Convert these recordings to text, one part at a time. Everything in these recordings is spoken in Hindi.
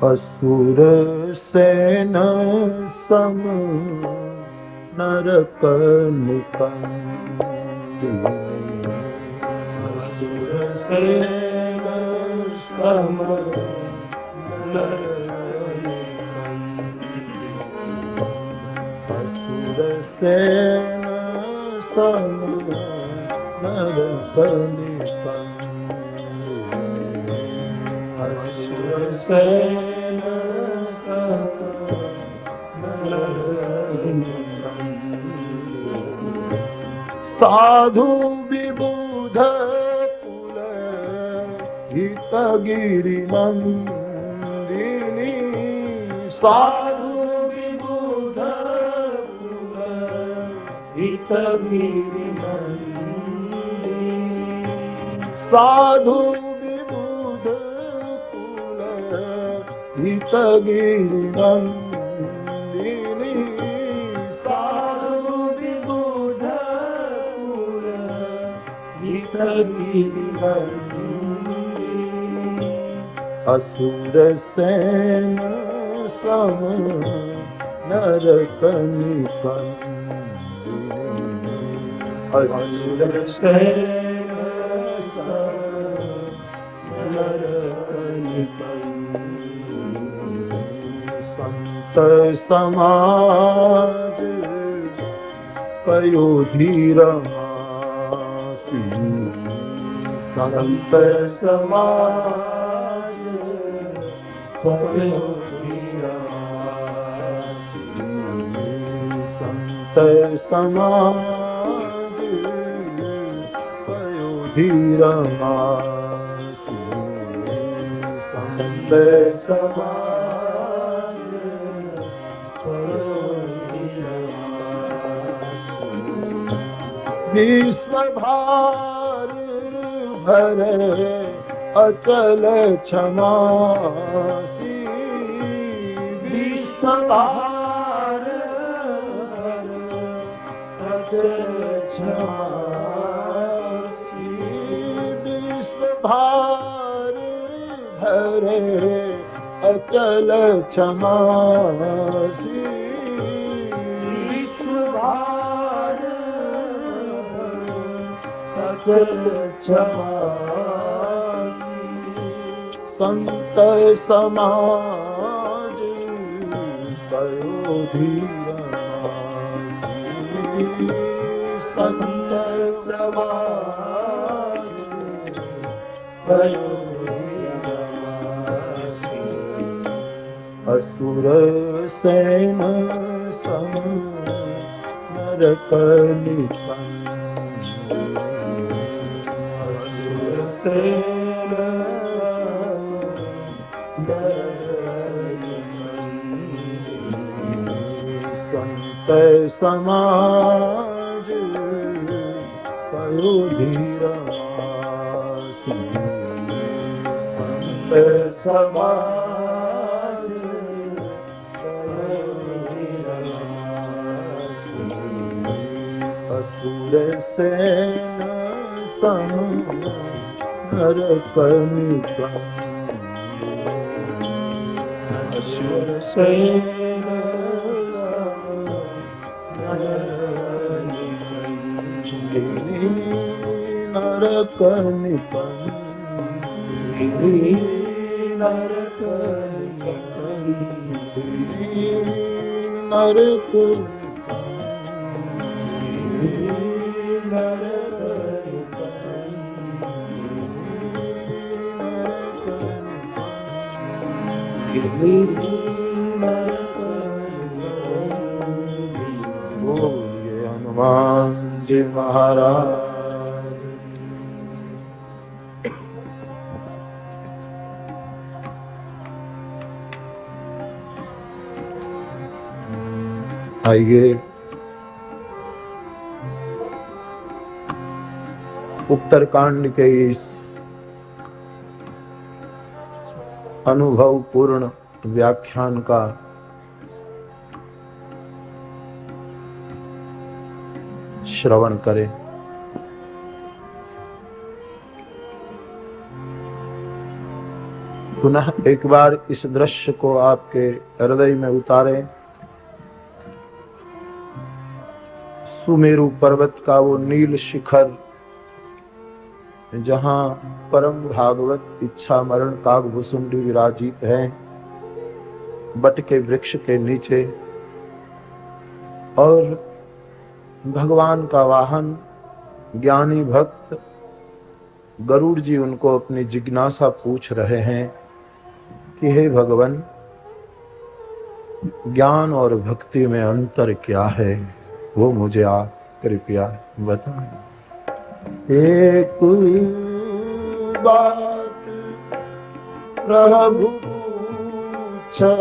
असुर सेन सम नरक निकंदिनी, असुर सेन सम नरक निकंदिनी, असुर सेन सम नरक निकंदिनी, असुर सेन साधु विबुध कुल हितगिरि नंदिनी, साधु विबुध कुल हितगिरि नंदिनी, साधु विबुध कुल हितगिरि नंदिनी, साधु विबुध कुल हितगिरि नंदिनी, असुर सेन सम नरक निकंदिनी, असुर सेन सम नरक निकंदिनी, संत समाज पयोधीर मासी, संत समाज पयोधीर मासी, संत समाज पयोधीर मासी, संत समाज पयोधीर मासी, विश्व भार भरे अचल क्षमासी, विश्व भार भरे अचल क्षमासी, विश्व भार भरे अचल क्षमासी, विश्व भार अचल क्षमासी, संत समाज पयोधीर मासी, संत समाज पयोधीर मासी, असुर सेन सम नरक निकंदिनी, असुर सेन नरक निकंदिनी, संत समाज पयोधीर मासी, संत समाज पयोधीर मासी, असुर सेन सम नरक निकंदिनी, असुर सेन नरक निकंदिनी, नरक निकंदिनी, नरक निकंदिनी, नरक निकंदिनी, नरक निकंदिनी। बोलिए हनुमान जी महाराज। आइए उत्तरकांड के इस अनुभव पूर्ण व्याख्यान का श्रवण करें। पुनः एक बार इस दृश्य को आपके हृदय में उतारें। सुमेरु पर्वत का वो नील शिखर, जहां परम भागवत इच्छा मरण कागभुसुंडी विराजित है, बट के वृक्ष के नीचे, और भगवान का वाहन ज्ञानी भक्त गरुड़ जी उनको अपनी जिज्ञासा पूछ रहे हैं कि हे भगवान, ज्ञान और भक्ति में अंतर क्या है, वो मुझे आप कृपया बताएं। एक बात प्रभु पूछहु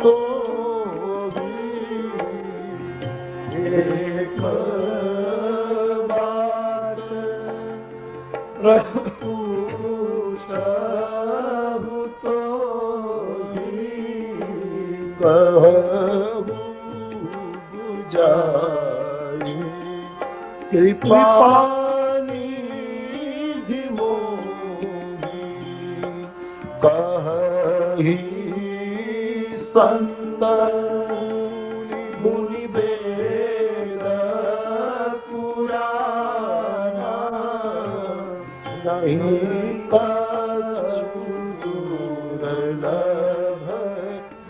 तो एक बात प्रभु पूछहु तो कहु बुझाई कृपा निधि मोहि कहहि संत मुनि वेद पुराना नहीं कछु दुर्लभ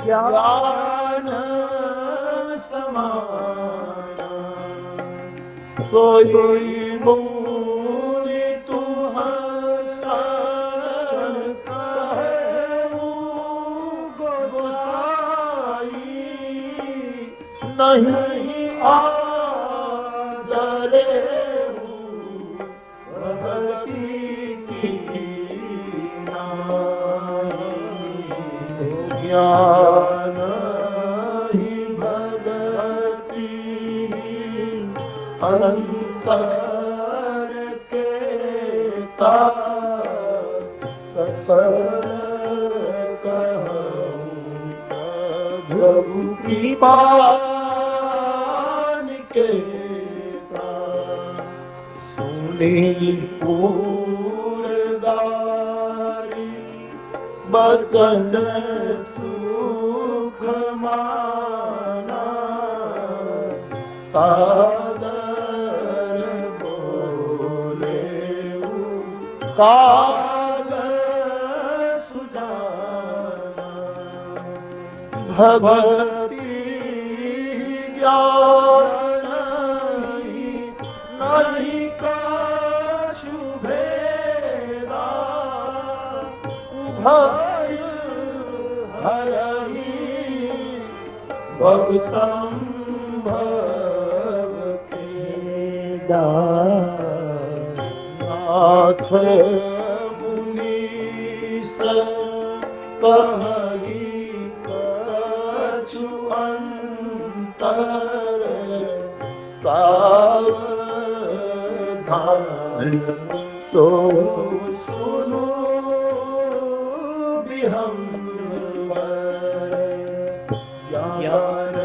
ज्ञान समाना सोई मुनि तुम शरण कहु गोसाई नहीं आदरे भगति की ज्ञान ही भगति अंतर के सकल कहूँ प्रभु कृपा के सुनी पूरदारी बचन सुख माना सादर बोले काल सुजाना भगवती ज्ञान नहीं कछु भेदा भय हरहि बहु संभव केदा नाथ मुनीस कहहि कछु अंतर सावधान सो सुनो विहंबर ज्ञान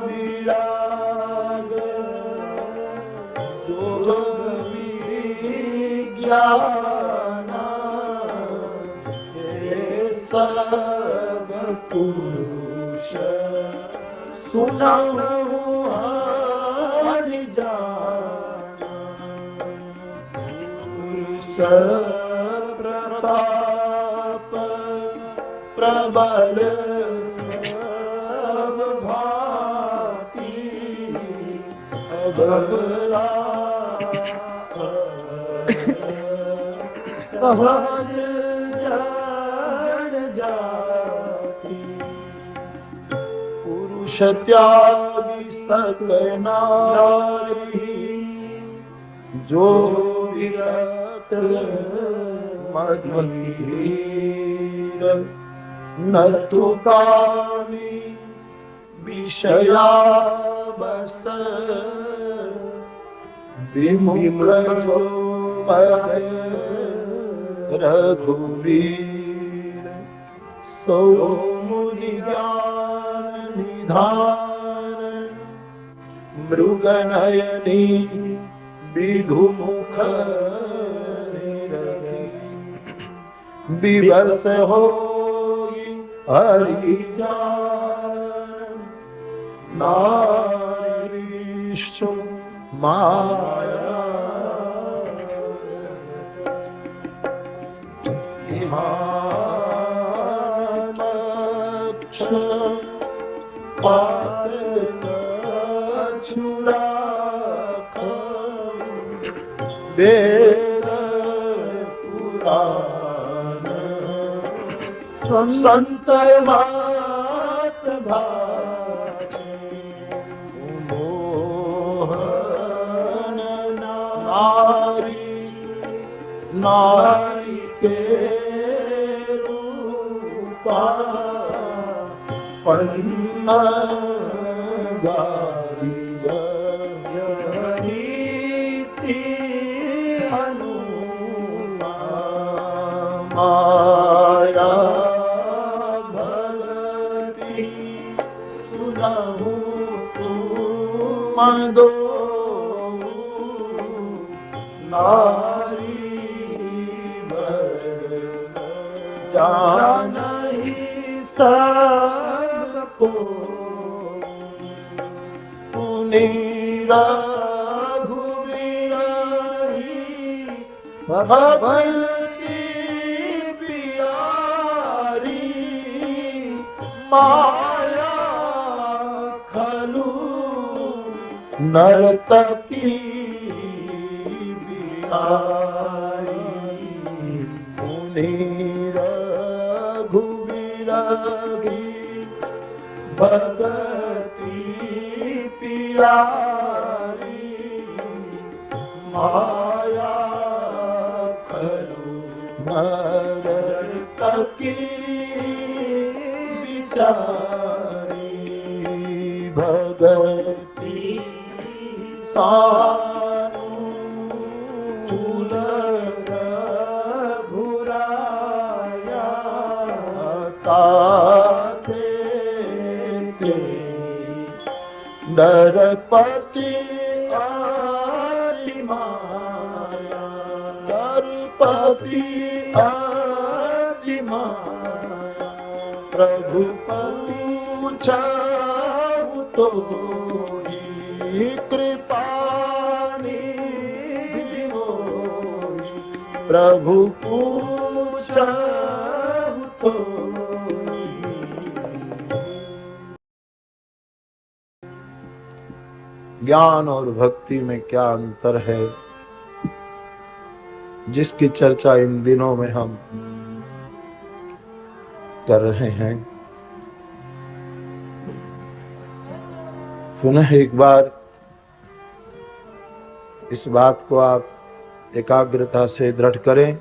विराग जोग विज्ञाना हे सब पुरुष सुनहु हरि जाना पुरुष प्रताप प्रबल सब भांति अबला सहज जन जाति पुरुष त्यागी सकल नारी जो विरत मधुर न तो कामी विषया बस विमुख जो पद रघुवीर सो मुनि ज्ञान निधान मृगनयनी विधुमुख विवश होई हरि जान नारीषु माया इहानक्ष पात छुड़ा वेद पुराण संत मात भाते मोहन नारी नारी के रूपा पन्ना गारिया नीति अनुमा माया भगति सुनहु तुम दो नारी जानहि सबको पुनि रघुवीर भगवती प्यारी माया खलु नर्तकी बिहारी मुनि रघुवीर भगवती प्यारी माया खलु नर्तकी बिचारी भगवती सानुकूल रघुराया ताते दरपति आदि माया दरपति आदि माया प्रभु पूछाऊ तो कृपा निधि मोहि प्रभु पूछाऊ तो ज्ञान और भक्ति में क्या अंतर है, जिसकी चर्चा इन दिनों में हम कर रहे हैं। पुनः एक बार इस बात को आप एकाग्रता से दृढ़ करें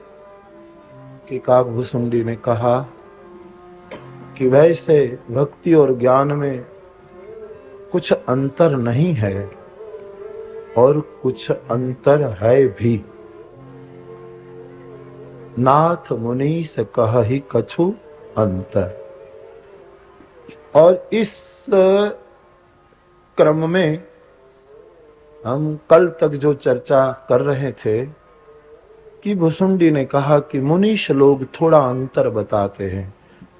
कि काकभूषुंडी ने कहा कि वैसे भक्ति और ज्ञान में कुछ अंतर नहीं है और कुछ अंतर है भी। नाथ मुनीस कहहि कछु अंतर। और इस क्रम में हम कल तक जो चर्चा कर रहे थे कि भुसुंडी ने कहा कि मुनीश लोग थोड़ा अंतर बताते हैं,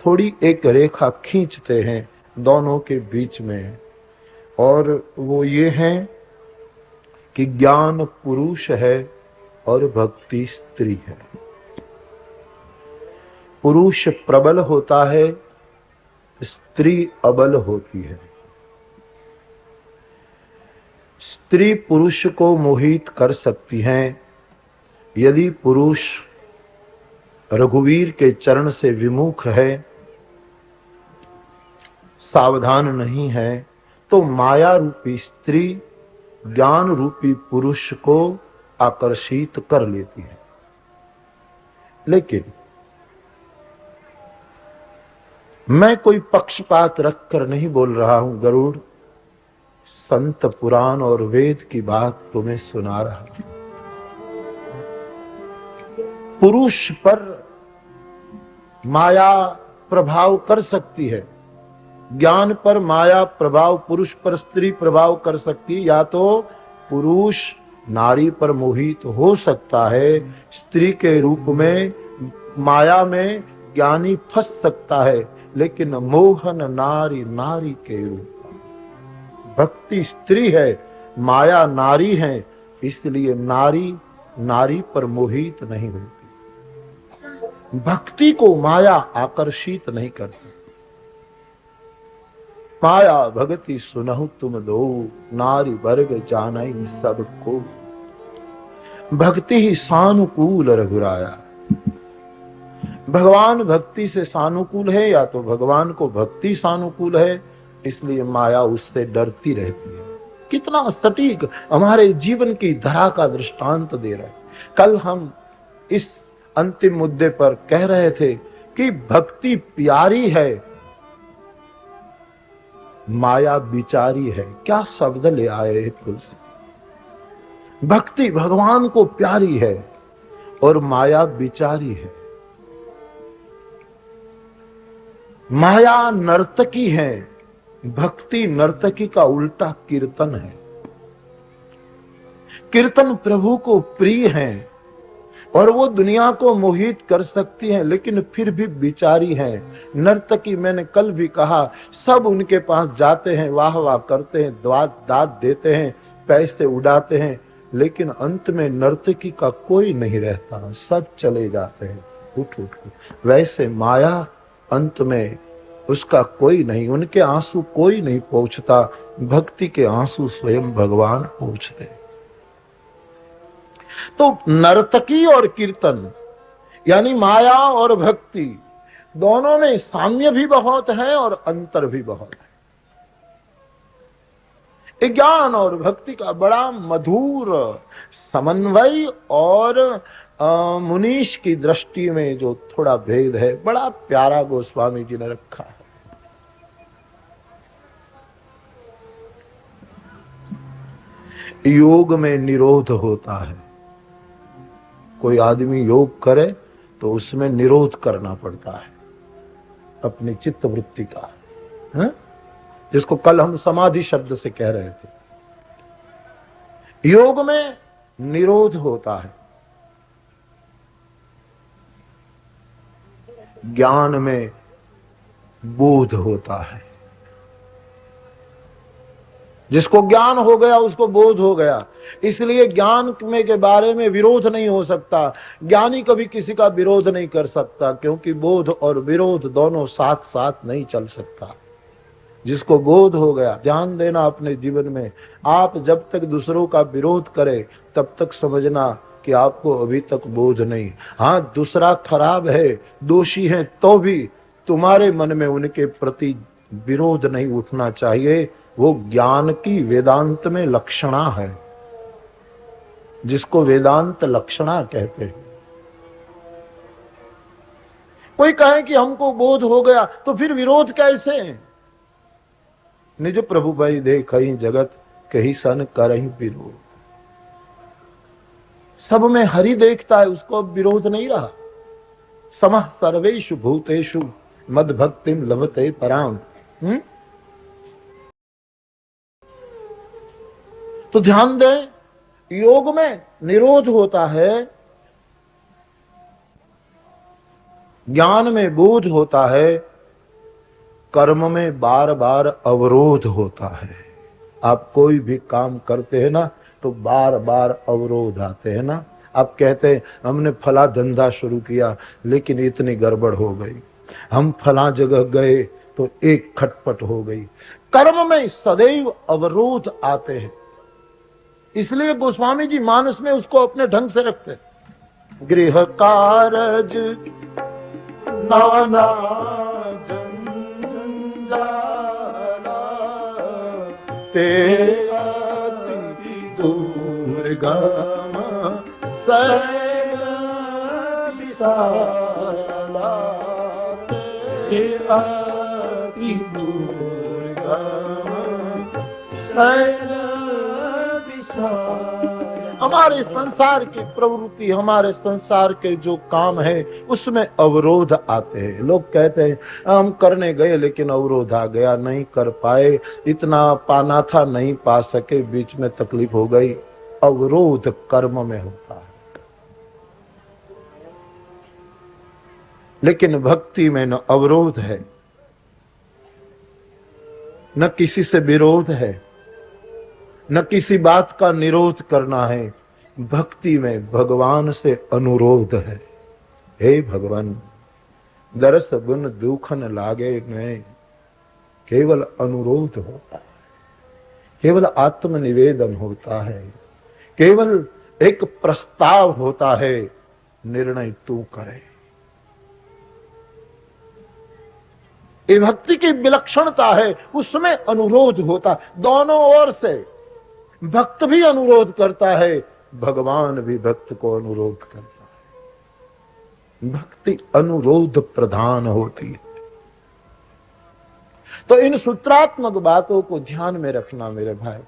थोड़ी एक रेखा खींचते हैं दोनों के बीच में, और वो ये है कि ज्ञान पुरुष है और भक्ति स्त्री है। पुरुष प्रबल होता है, स्त्री अबल होती है। स्त्री पुरुष को मोहित कर सकती हैं। यदि पुरुष रघुवीर के चरण से विमुख है, सावधान नहीं है, तो माया रूपी स्त्री ज्ञान रूपी पुरुष को आकर्षित कर लेती है। लेकिन मैं कोई पक्षपात रखकर नहीं बोल रहा हूं गरुड़, संत पुराण और वेद की बात तुम्हें सुना रहा हूं। पुरुष पर माया प्रभाव कर सकती है, ज्ञान पर माया प्रभाव, पुरुष पर स्त्री प्रभाव कर सकती है, या तो पुरुष नारी पर मोहित हो सकता है, स्त्री के रूप में माया में ज्ञानी फंस सकता है, लेकिन मोहन नारी नारी के रूप। भक्ति स्त्री है, माया नारी है, इसलिए नारी नारी पर मोहित नहीं होती। भक्ति को माया आकर्षित नहीं कर सकती। माया भगति सुनहु तुम दो, नारी वर्ग जानई सबको। भक्ति ही सानुकूल रघुराया। भगवान भक्ति से सानुकूल है, या तो भगवान को भक्ति सानुकूल है, इसलिए माया उससे डरती रहती है। कितना सटीक हमारे जीवन की धरा का दृष्टांत दे रहे हैं। कल हम इस अंतिम मुद्दे पर कह रहे थे कि भक्ति प्यारी है, माया बिचारी है। क्या शब्द ले आए तुलसी। भक्ति भगवान को प्यारी है और माया बिचारी है। माया नर्तकी है, भक्ति नर्तकी का उल्टा कीर्तन है। कीर्तन प्रभु को प्रिय है और वो दुनिया को मोहित कर सकती है, लेकिन फिर भी बिचारी है। नर्तकी, मैंने कल भी कहा, सब उनके पास जाते हैं, वाह वाह करते हैं, दाद देते हैं, पैसे उड़ाते हैं, लेकिन अंत में नर्तकी का कोई नहीं रहता, सब चले जाते हैं उठ उठ कर। वैसे माया अंत में उसका कोई नहीं, उनके आंसू कोई नहीं पहुंचता, भक्ति के आंसू स्वयं भगवान पहुंचते। तो नर्तकी और कीर्तन यानी माया और भक्ति दोनों में साम्य भी बहुत है और अंतर भी बहुत है। ज्ञान और भक्ति का बड़ा मधुर समन्वय और मुनीश की दृष्टि में जो थोड़ा भेद है, बड़ा प्यारा गोस्वामी जी ने रखा है। योग में निरोध होता है। कोई आदमी योग करे तो उसमें निरोध करना पड़ता है अपनी चित्त वृत्ति का, है? जिसको कल हम समाधि शब्द से कह रहे थे। योग में निरोध होता है, ज्ञान में बोध होता है। जिसको ज्ञान हो गया उसको बोध हो गया, इसलिए ज्ञान में के बारे में विरोध नहीं हो सकता। ज्ञानी कभी किसी का विरोध नहीं कर सकता, क्योंकि बोध और विरोध दोनों साथ साथ नहीं चल सकता। जिसको बोध हो गया, ध्यान देना अपने जीवन में, आप जब तक दूसरों का विरोध करें तब तक समझना कि आपको अभी तक बोध नहीं। हाँ, दूसरा खराब है, दोषी है, तो भी तुम्हारे मन में उनके प्रति विरोध नहीं उठना चाहिए। वो ज्ञान की वेदांत में लक्षणा है, जिसको वेदांत लक्षणा कहते हैं। कोई कहे कि हमको बोध हो गया, तो फिर विरोध कैसे? निज प्रभु भाई देख जगत कही सन करही विरोध। सब में हरि देखता है, उसको अब विरोध नहीं रहा। समः सर्वेषु भूतेषु मद भक्तिम लभते पराम। तो ध्यान दें, योग में निरोध होता है, ज्ञान में बोध होता है, कर्म में बार बार अवरोध होता है। आप कोई भी काम करते हैं ना तो बार बार अवरोध आते हैं ना। आप कहते हैं हमने फला धंधा शुरू किया लेकिन इतनी गड़बड़ हो गई, हम फला जगह गए तो एक खटपट हो गई। कर्म में सदैव अवरोध आते हैं, इसलिए गोस्वामी जी मानस में उसको अपने ढंग से रखते। गृह कारज नाना जंजाला ते अति दुर्गम सैल विशाला ते अति हमारे संसार की प्रवृत्ति, हमारे संसार के जो काम है उसमें अवरोध आते हैं। लोग कहते हैं हम करने गए लेकिन अवरोध आ गया, नहीं कर पाए, इतना पाना था नहीं पा सके, बीच में तकलीफ हो गई। अवरोध कर्म में होता है, लेकिन भक्ति में न अवरोध है न किसी से विरोध है, न किसी बात का निरोध करना है। भक्ति में भगवान से अनुरोध है। हे भगवान, दरस गुण दुखन लागे में केवल अनुरोध होता है, केवल आत्मनिवेदन होता है, केवल एक प्रस्ताव होता है, निर्णय तू करे। ये भक्ति की विलक्षणता है, उसमें अनुरोध होता, दोनों ओर से। भक्त भी अनुरोध करता है, भगवान भी भक्त को अनुरोध करता है। भक्ति अनुरोध प्रधान होती है। तो इन सूत्रात्मक बातों को ध्यान में रखना मेरे भाई।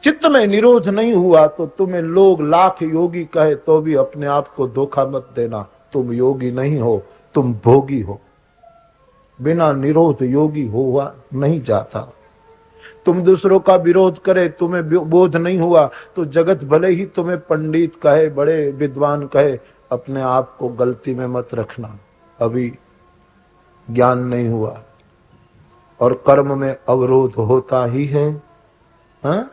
चित्त में निरोध नहीं हुआ तो तुम्हें लोग लाख योगी कहे तो भी अपने आप को धोखा मत देना, तुम योगी नहीं हो, तुम भोगी हो। बिना निरोध योगी हुआ नहीं जाता। तुम दूसरों का विरोध करे, तुम्हें बोध नहीं हुआ तो जगत भले ही तुम्हें पंडित कहे, बड़े विद्वान कहे, अपने आप को गलती में मत रखना, अभी ज्ञान नहीं हुआ। और कर्म में अवरोध होता ही है, हाँ?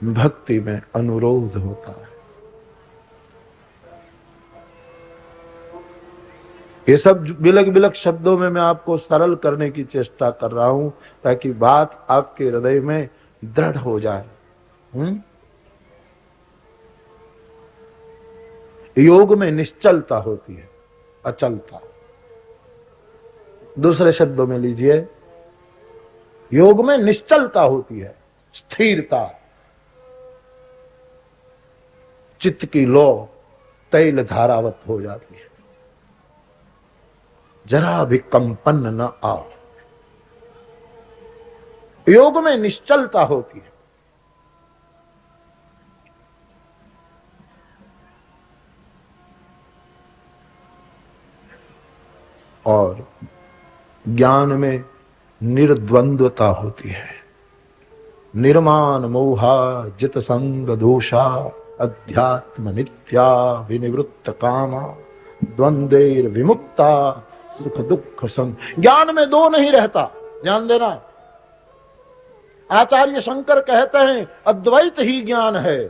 भक्ति में अनुरोध होता है। ये सब बिलक बिलक शब्दों में मैं आपको सरल करने की चेष्टा कर रहा हूं ताकि बात आपके हृदय में दृढ़ हो जाए। योग में निश्चलता होती है, अचलता। दूसरे शब्दों में लीजिए, योग में निश्चलता होती है, स्थिरता। चित्त की लौ तैल धारावत हो जाती है, जरा भी कंपन न आओ। योग में निश्चलता होती है। और ज्ञान में निर्द्वंद्वता होती है। निर्माण मोहा जित संग दोषा अध्यात्म नित्या विनिवृत्त कामा द्वंद्वेर विमुक्ता सुख दुख संग। ज्ञान में दो नहीं रहता, ध्यान देना। आचार्य शंकर कहते हैं अद्वैत ही ज्ञान है।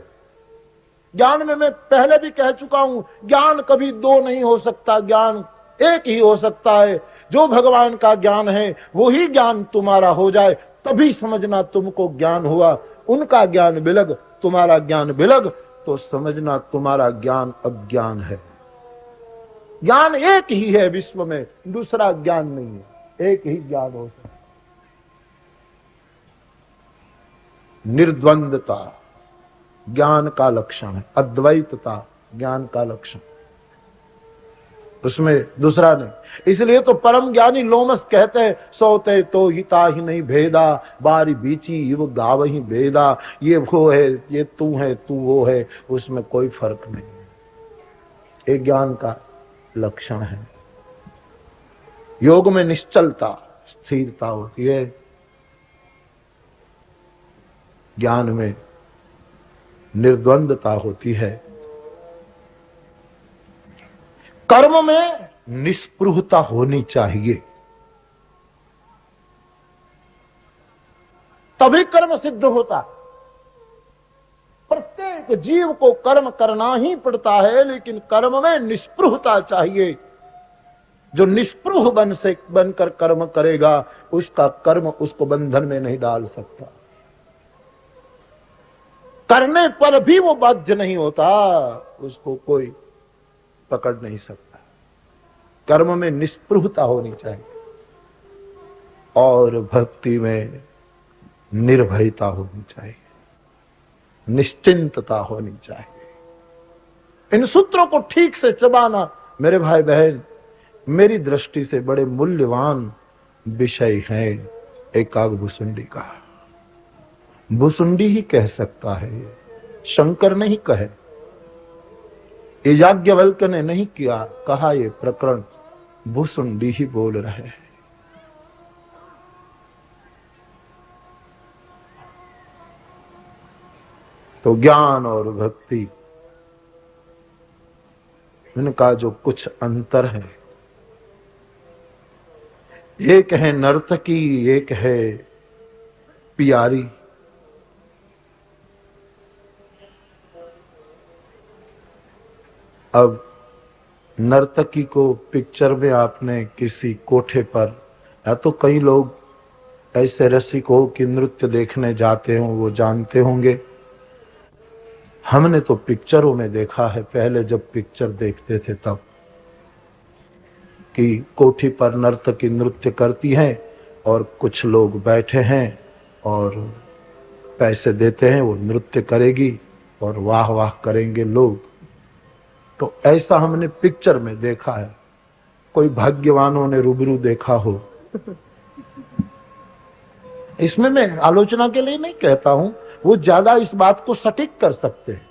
ज्ञान में मैं पहले भी कह चुका हूं, ज्ञान कभी दो नहीं हो सकता, ज्ञान एक ही हो सकता है। जो भगवान का ज्ञान है वो ही ज्ञान तुम्हारा हो जाए, तभी समझना तुमको ज्ञान हुआ। उनका ज्ञान बिलग, तुम्हारा ज्ञान बिलग, तो समझना तुम्हारा ज्ञान अज्ञान है। ज्ञान एक ही है विश्व में, दूसरा ज्ञान नहीं है, एक ही ज्ञान हो सकता। निर्द्वंद्वता ज्ञान का लक्षण है, अद्वैतता ज्ञान का लक्षण, उसमें दूसरा नहीं। इसलिए तो परम ज्ञानी लोमस कहते हैं सोते तो हिता ही नहीं भेदा, बारी बीची वो गाव ही भेदा। ये वो है, ये तू है, तू वो है, उसमें कोई फर्क नहीं है। एक ज्ञान का लक्षण है। योग में निश्चलता, स्थिरता होती है। ज्ञान में निर्द्वंद्वता होती है। कर्म में निस्पृहता होनी चाहिए, तभी कर्म सिद्ध होता। प्रत्येक जीव को कर्म करना ही पड़ता है, लेकिन कर्म में निस्पृहता चाहिए। जो निस्पृह बनकर कर्म करेगा, उसका कर्म उसको बंधन में नहीं डाल सकता। करने पर भी वो बाध्य नहीं होता, उसको कोई पकड़ नहीं सकता। कर्म में निस्पृहता होनी चाहिए और भक्ति में निर्भयता होनी चाहिए, निश्चिंतता होनी चाहिए। इन सूत्रों को ठीक से चबाना मेरे भाई बहन, मेरी दृष्टि से बड़े मूल्यवान विषय है एकाग भुसुंडी का। भुसुंडी ही कह सकता है, ये शंकर नहीं कहे, ये याज्ञवल्क्य ने नहीं किया, कहा ये प्रकरण भुसुंडी ही बोल रहे हैं। तो ज्ञान और भक्ति, इनका जो कुछ अंतर है, एक है नर्तकी, एक है प्यारी। अब नर्तकी को पिक्चर में आपने किसी कोठे पर, या तो कई लोग ऐसे रसिक हो कि नृत्य देखने जाते हो, वो जानते होंगे। हमने तो पिक्चरों में देखा है, पहले जब पिक्चर देखते थे तब, कि कोठी पर नर्तकी नृत्य करती हैं और कुछ लोग बैठे हैं और पैसे देते हैं, वो नृत्य करेगी और वाह वाह करेंगे लोग। तो ऐसा हमने पिक्चर में देखा है। कोई भाग्यवानों ने रूबरू देखा हो। इसमें मैं आलोचना के लिए नहीं कहता हूं, वो ज्यादा इस बात को सटीक कर सकते हैं।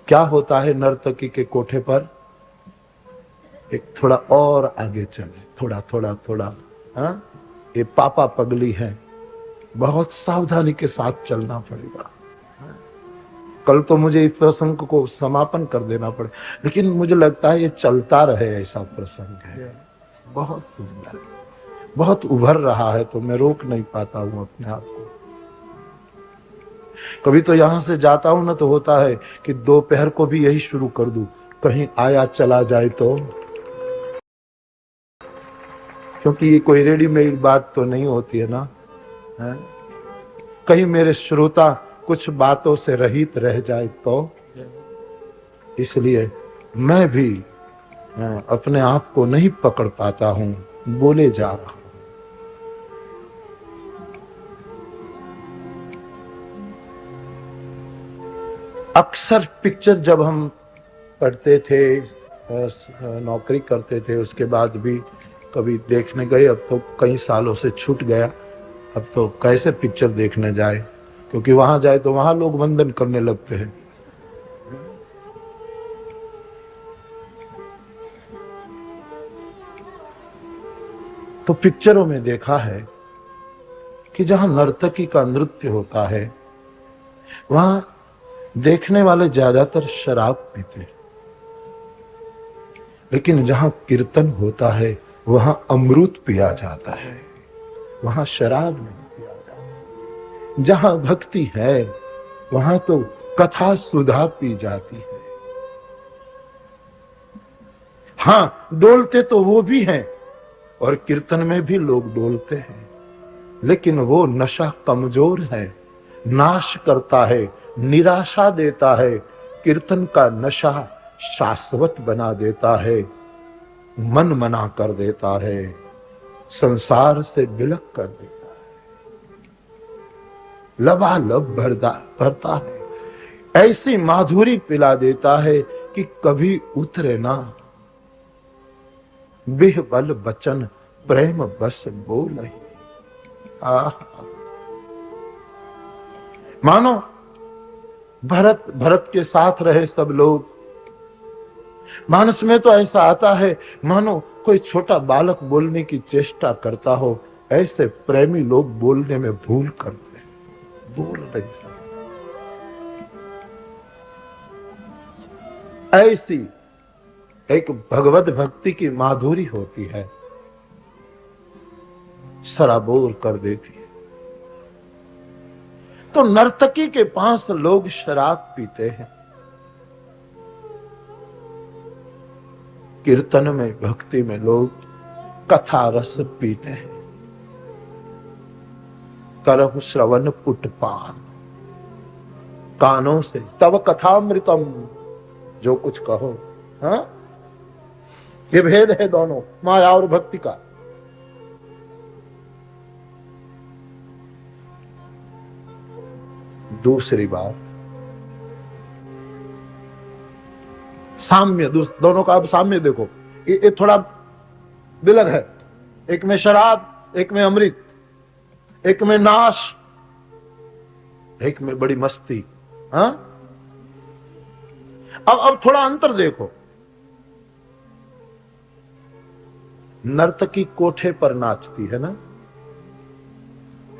क्या होता है नर्तकी के कोठे पर, एक थोड़ा और आगे चले, थोड़ा थोड़ा थोड़ा, हाँ, ये पापा पगली है, बहुत सावधानी के साथ चलना पड़ेगा। कल तो मुझे इस प्रसंग को समापन कर देना पड़े, लेकिन मुझे लगता है ये चलता रहे, ऐसा प्रसंग है, बहुत सुंदर, बहुत उभर रहा है, तो मैं रोक नहीं पाता हूं अपने आप को। कभी तो यहां से जाता हूं ना, तो होता है कि दोपहर को भी यही शुरू कर दूं, कहीं आया चला जाए तो, क्योंकि ये कोई रेडीमेड बात तो नहीं होती है ना, है? कहीं मेरे श्रोता कुछ बातों से रहित रह जाए तो, इसलिए मैं भी अपने आप को नहीं पकड़ पाता हूं, बोले जा रहा हूं। अक्सर पिक्चर जब हम पढ़ते थे, नौकरी करते थे, उसके बाद भी कभी देखने गए, अब तो कई सालों से छूट गया, अब तो कैसे पिक्चर देखने जाए, क्योंकि वहां जाए तो वहां लोग वंदन करने लगते हैं। तो पिक्चरों में देखा है कि जहां नर्तकी का नृत्य होता है, वहां देखने वाले ज्यादातर शराब पीते हैं, लेकिन जहां कीर्तन होता है वहां अमृत पिया जाता है, वहां शराब नहीं पिया जाता। जहां भक्ति है वहां तो कथा सुधा पी जाती है। हां, डोलते तो वो भी हैं, और कीर्तन में भी लोग डोलते हैं, लेकिन वो नशा कमजोर है, नाश करता है, निराशा देता है। कीर्तन का नशा शाश्वत बना देता है, मन मना कर देता है, संसार से विलक कर देता है, लबालब भरता है, ऐसी माधुरी पिला देता है कि कभी उतरे ना। बिह बल बचन प्रेम बस बोलहि। मानो भरत के साथ रहे सब लोग, मानस में तो ऐसा आता है मानो कोई छोटा बालक बोलने की चेष्टा करता हो, ऐसे प्रेमी लोग बोलने में भूल करते हैं, बोल नहीं सकते। ऐसी एक भगवत भक्ति की माधुरी होती है, सराबोर कर देती है। तो नर्तकी के पास लोग शराब पीते हैं, कीर्तन में भक्ति में लोग कथा रस पीते हैं। करहु श्रवण पुटपान, कानों से तव कथामृतम, जो कुछ कहो। हाँ, ये भेद है दोनों, माया और भक्ति का। दूसरी बात, साम्य, दोनों का अब साम्य देखो। ये थोड़ा विलग है, एक में शराब, एक में अमृत, एक में नाश, एक में बड़ी मस्ती। हाँ, अब थोड़ा अंतर देखो। नर्तकी कोठे पर नाचती है ना,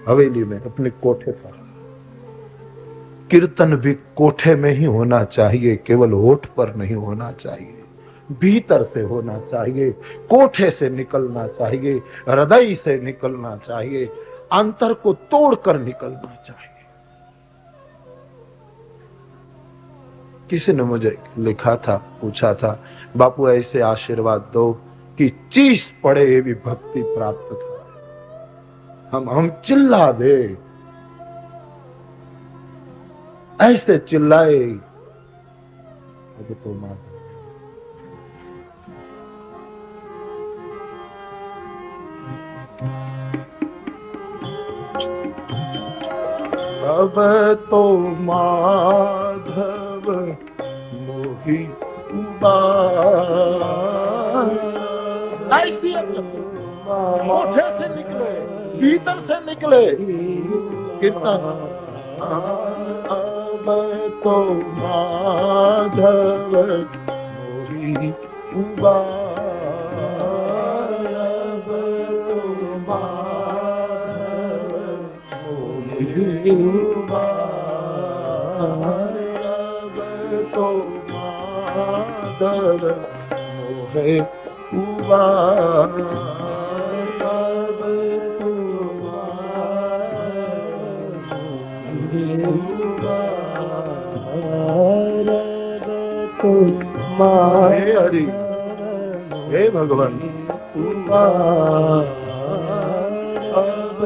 हवेली में अपने कोठे पर। कीर्तन भी कोठे में ही होना चाहिए, केवल होठ पर नहीं होना चाहिए, भीतर से होना चाहिए, कोठे से निकलना चाहिए, हृदय से निकलना चाहिए, अंतर को तोड़कर निकलना चाहिए। किसी ने मुझे लिखा था, पूछा था, बापू ऐसे आशीर्वाद दो कि चीस पड़े ये भी भक्ति प्राप्त हो, हम चिल्ला दे, ऐसे चिल्लाए तो मां। अब तो माधव मोही ऐसी कोठे से निकले, भीतर से निकले कीर्तन। अब तो माधव मोही तो माधव मोहे हे हरि, हे भगवान, अब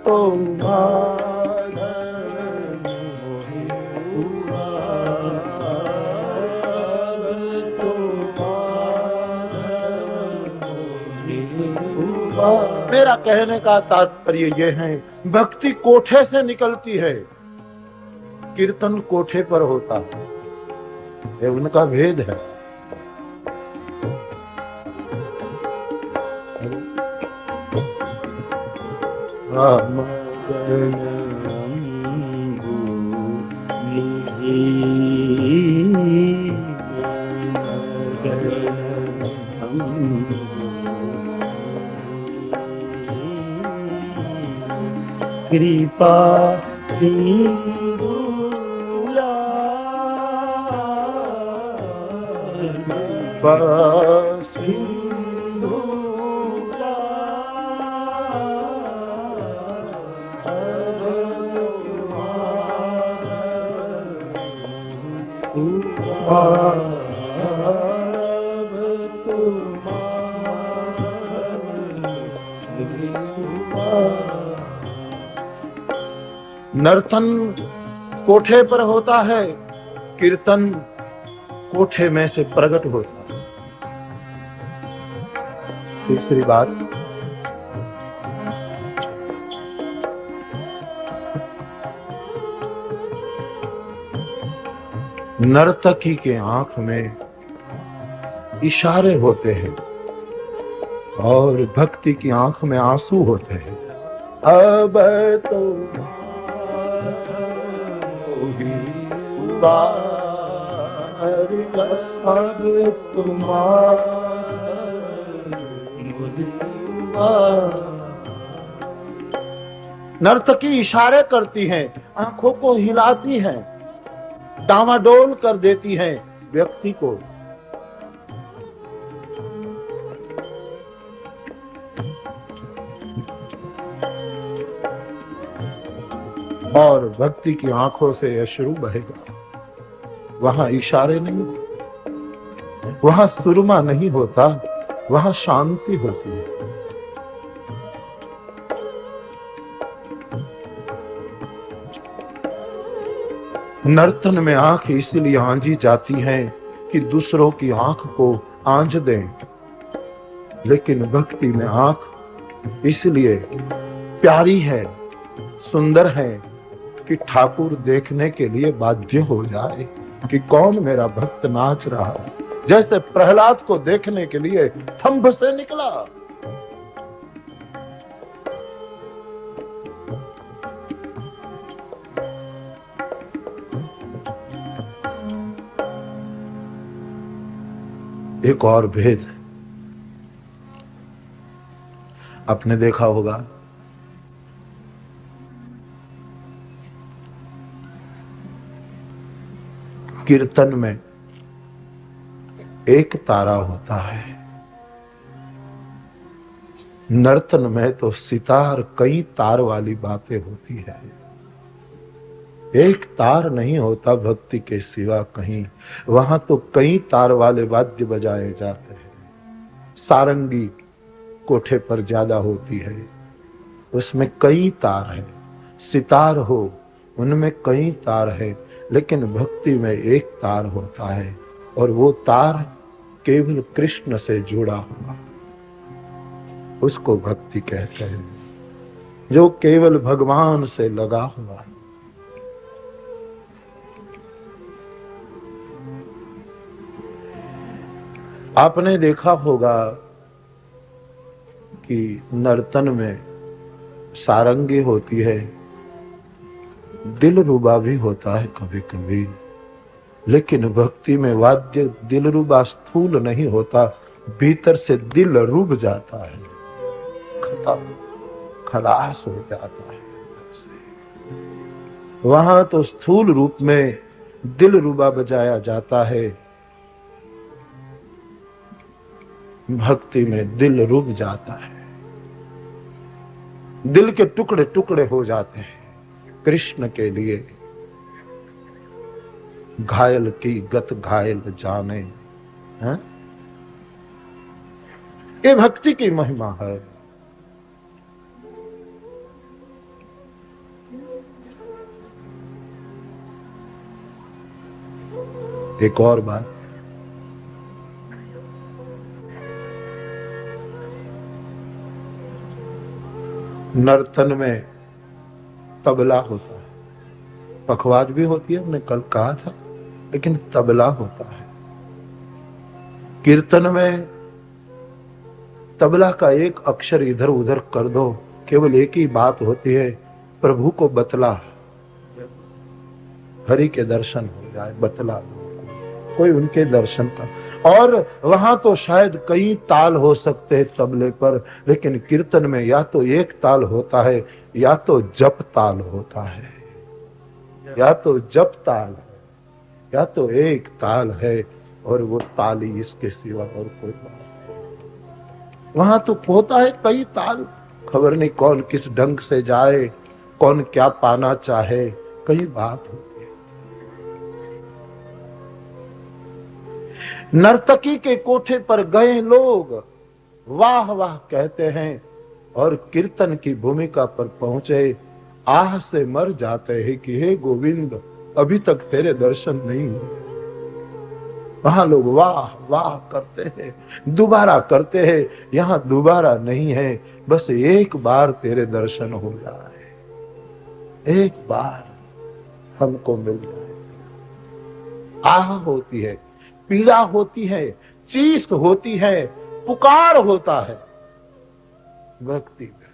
तो मेरा कहने का तात्पर्य यह है, भक्ति कोठे से निकलती है, कीर्तन कोठे पर होता है, ये उनका भेद है। कृपा सिंधु नर्तन कोठे पर होता है, कीर्तन कोठे में से प्रकट होता है। तीसरी बात, नर्तकी के आंख में इशारे होते हैं और भक्ति की आंख में आंसू होते हैं। अब तो नर्तकी इशारे करती हैं, आंखों को हिलाती हैं, डामाडोल कर देती हैं व्यक्ति को। और भक्ति की आंखों से अश्रु बहेगा। वहां इशारे नहीं, वहां सुरमा नहीं होता, वहां शांति होती है। नर्तन में आंख इसलिए आंजी जाती है कि दूसरों की आंख को आंज दें, लेकिन भक्ति में आंख इसलिए प्यारी है, सुंदर है कि ठाकुर देखने के लिए बाध्य हो जाए कि कौन मेरा भक्त नाच रहा है। जैसे प्रहलाद को देखने के लिए थंभ से निकला। एक और भेद आपने देखा होगा, कीर्तन में एक तारा होता है, नर्तन में तो सितार कई तार वाली बातें होती है। एक तार नहीं होता भक्ति के सिवा कहीं, वहां तो कई तार वाले वाद्य बजाए जाते हैं। सारंगी कोठे पर ज्यादा होती है, उसमें कई तार है। सितार हो, उनमें कई तार है, लेकिन भक्ति में एक तार होता है, और वो तार केवल कृष्ण से जुड़ा हुआ, उसको भक्ति कहते हैं, जो केवल भगवान से लगा हुआ है। आपने देखा होगा कि नर्तन में सारंगी होती है, दिलरुबा भी होता है कभी कभी, लेकिन भक्ति में वाद्य दिलरुबा स्थूल नहीं होता, भीतर से दिल रुब जाता है, खत्म, खलास हो जाता है। वहां तो स्थूल रूप में दिलरुबा बजाया जाता है, भक्ति में दिल रुब जाता है, दिल के टुकड़े टुकड़े हो जाते हैं कृष्ण के लिए। घायल की गत घायल जाने, हैं? ये भक्ति की महिमा है। एक और बात, नर्तन में तबला होता है, पखवाज भी होती है, हमने कल कहा था, लेकिन तबला होता है। कीर्तन में तबला का एक अक्षर इधर उधर कर दो, केवल एक ही बात होती है, प्रभु को बतला, हरि के दर्शन हो जाए, बतला दो, कोई उनके दर्शन का। और वहां तो शायद कई ताल हो सकते हैं तबले पर, लेकिन कीर्तन में या तो एक ताल होता है, या तो जप ताल होता है, या तो जप ताल है, या तो एक ताल है, और वो ताली इसके सिवा और कोई बात नहीं। वहां तो होता है कई ताल, खबर नहीं कौन किस ढंग से जाए, कौन क्या पाना चाहे, कई बात होती है। नर्तकी के कोठे पर गए लोग वाह वाह कहते हैं, और कीर्तन की भूमिका पर पहुंचे आह से मर जाते हैं कि हे गोविंद, अभी तक तेरे दर्शन नहीं हुए। वहां लोग वाह वाह करते हैं, दोबारा करते हैं, यहां दोबारा नहीं है, बस एक बार तेरे दर्शन हो जाए, एक बार हमको मिल जाए। आह होती है, पीड़ा होती है, चीस होती है, पुकार होता है भक्ति में।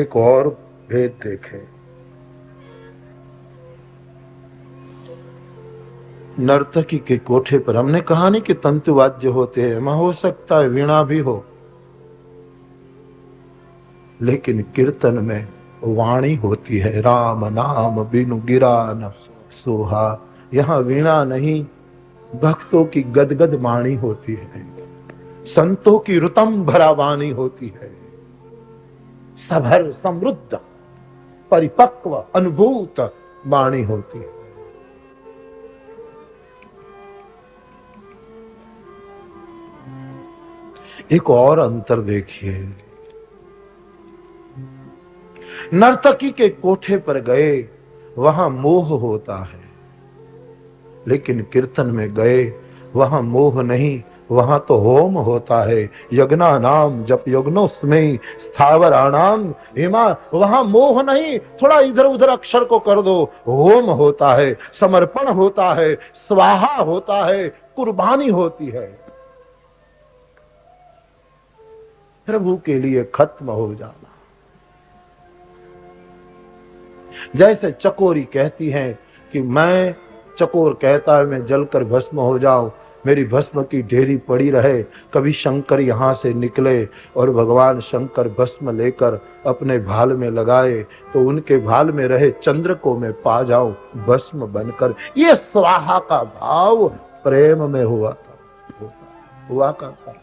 एक और भेद देखें, नर्तकी के कोठे पर हमने कहा नहीं कि तंतुवाद्य होते हैं, वहां हो सकता है वीणा भी हो, लेकिन कीर्तन में वाणी होती है, राम नाम बिनु गिरा न सोहा। यहां वीणा नहीं, भक्तों की गदगद वाणी होती है, संतों की रुतम भरा वाणी होती है, सभर समृद्ध परिपक्व अनुभूत वाणी होती है। एक और अंतर देखिए, नर्तकी के कोठे पर गए, वहां मोह होता है, लेकिन कीर्तन में गए वहां मोह नहीं, वहां तो होम होता है। यज्ञा नाम जप यज्ञोस्मि स्थावराणाम हिमा। वहां मोह नहीं, थोड़ा इधर उधर अक्षर को कर दो, होम होता है, समर्पण होता है, स्वाहा होता है, कुर्बानी होती है, प्रभु के लिए खत्म हो जाना। जैसे चकोरी कहती है कि मैं, चकोर कहता है मैं जलकर भस्म हो जाऊं, मेरी भस्म की ढेरी पड़ी रहे। कभी शंकर यहां से निकले और भगवान शंकर भस्म लेकर अपने भाल में लगाए तो उनके भाल में रहे चंद्र को मैं पा जाऊं भस्म बनकर। ये स्वाहा का भाव प्रेम में हुआ करता।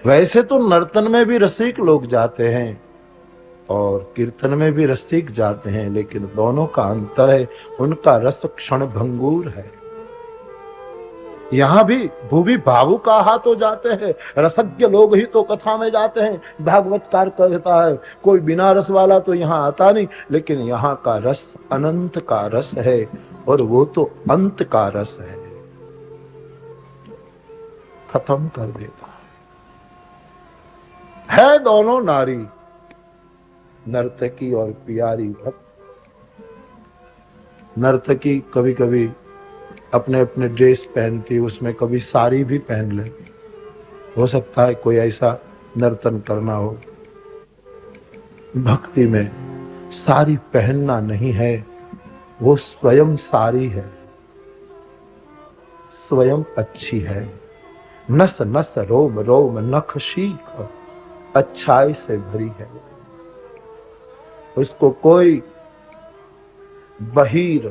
वैसे तो नर्तन में भी रसिक लोग जाते हैं और कीर्तन में भी रसिक जाते हैं, लेकिन दोनों का अंतर है, उनका रस क्षण भंगुर है। यहां भी भूवि भावुक हाथ हो जाते हैं, रसज्ञ लोग ही तो कथा में जाते हैं। भागवतकार कहता है कोई बिना रस वाला तो यहाँ आता नहीं, लेकिन यहाँ का रस अनंत का रस है और वो तो अंत का रस है, खत्म कर देता है। दोनों नारी, नर्तकी और प्यारी भक्त। नर्तकी कभी कभी अपने अपने ड्रेस पहनती, उसमें कभी साड़ी भी पहन ले, हो सकता है कोई ऐसा नर्तन करना हो। भक्ति में साड़ी पहनना नहीं है, वो स्वयं साड़ी है, स्वयं अच्छी है। नस नस रोम रोम नख शीख अच्छाई से भरी है। उसको कोई बहिर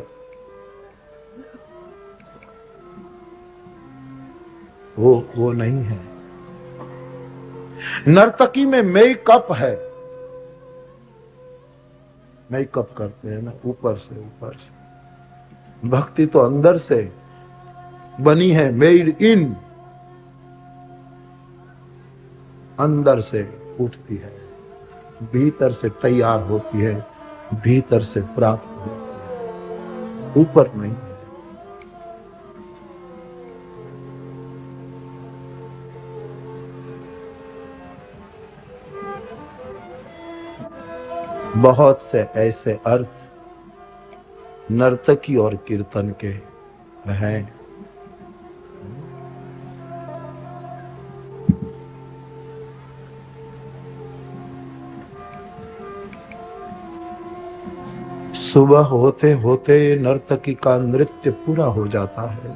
वो नहीं है। नर्तकी में मेकअप है, मेकअप करते हैं ना ऊपर से। भक्ति तो अंदर से बनी है, मेड इन, अंदर से उठती है, भीतर से तैयार होती है, भीतर से प्राप्त होती है, ऊपर नहीं है। बहुत से ऐसे अर्थ नर्तकी और कीर्तन के हैं। सुबह होते होते नर्तकी का नृत्य पूरा हो जाता है।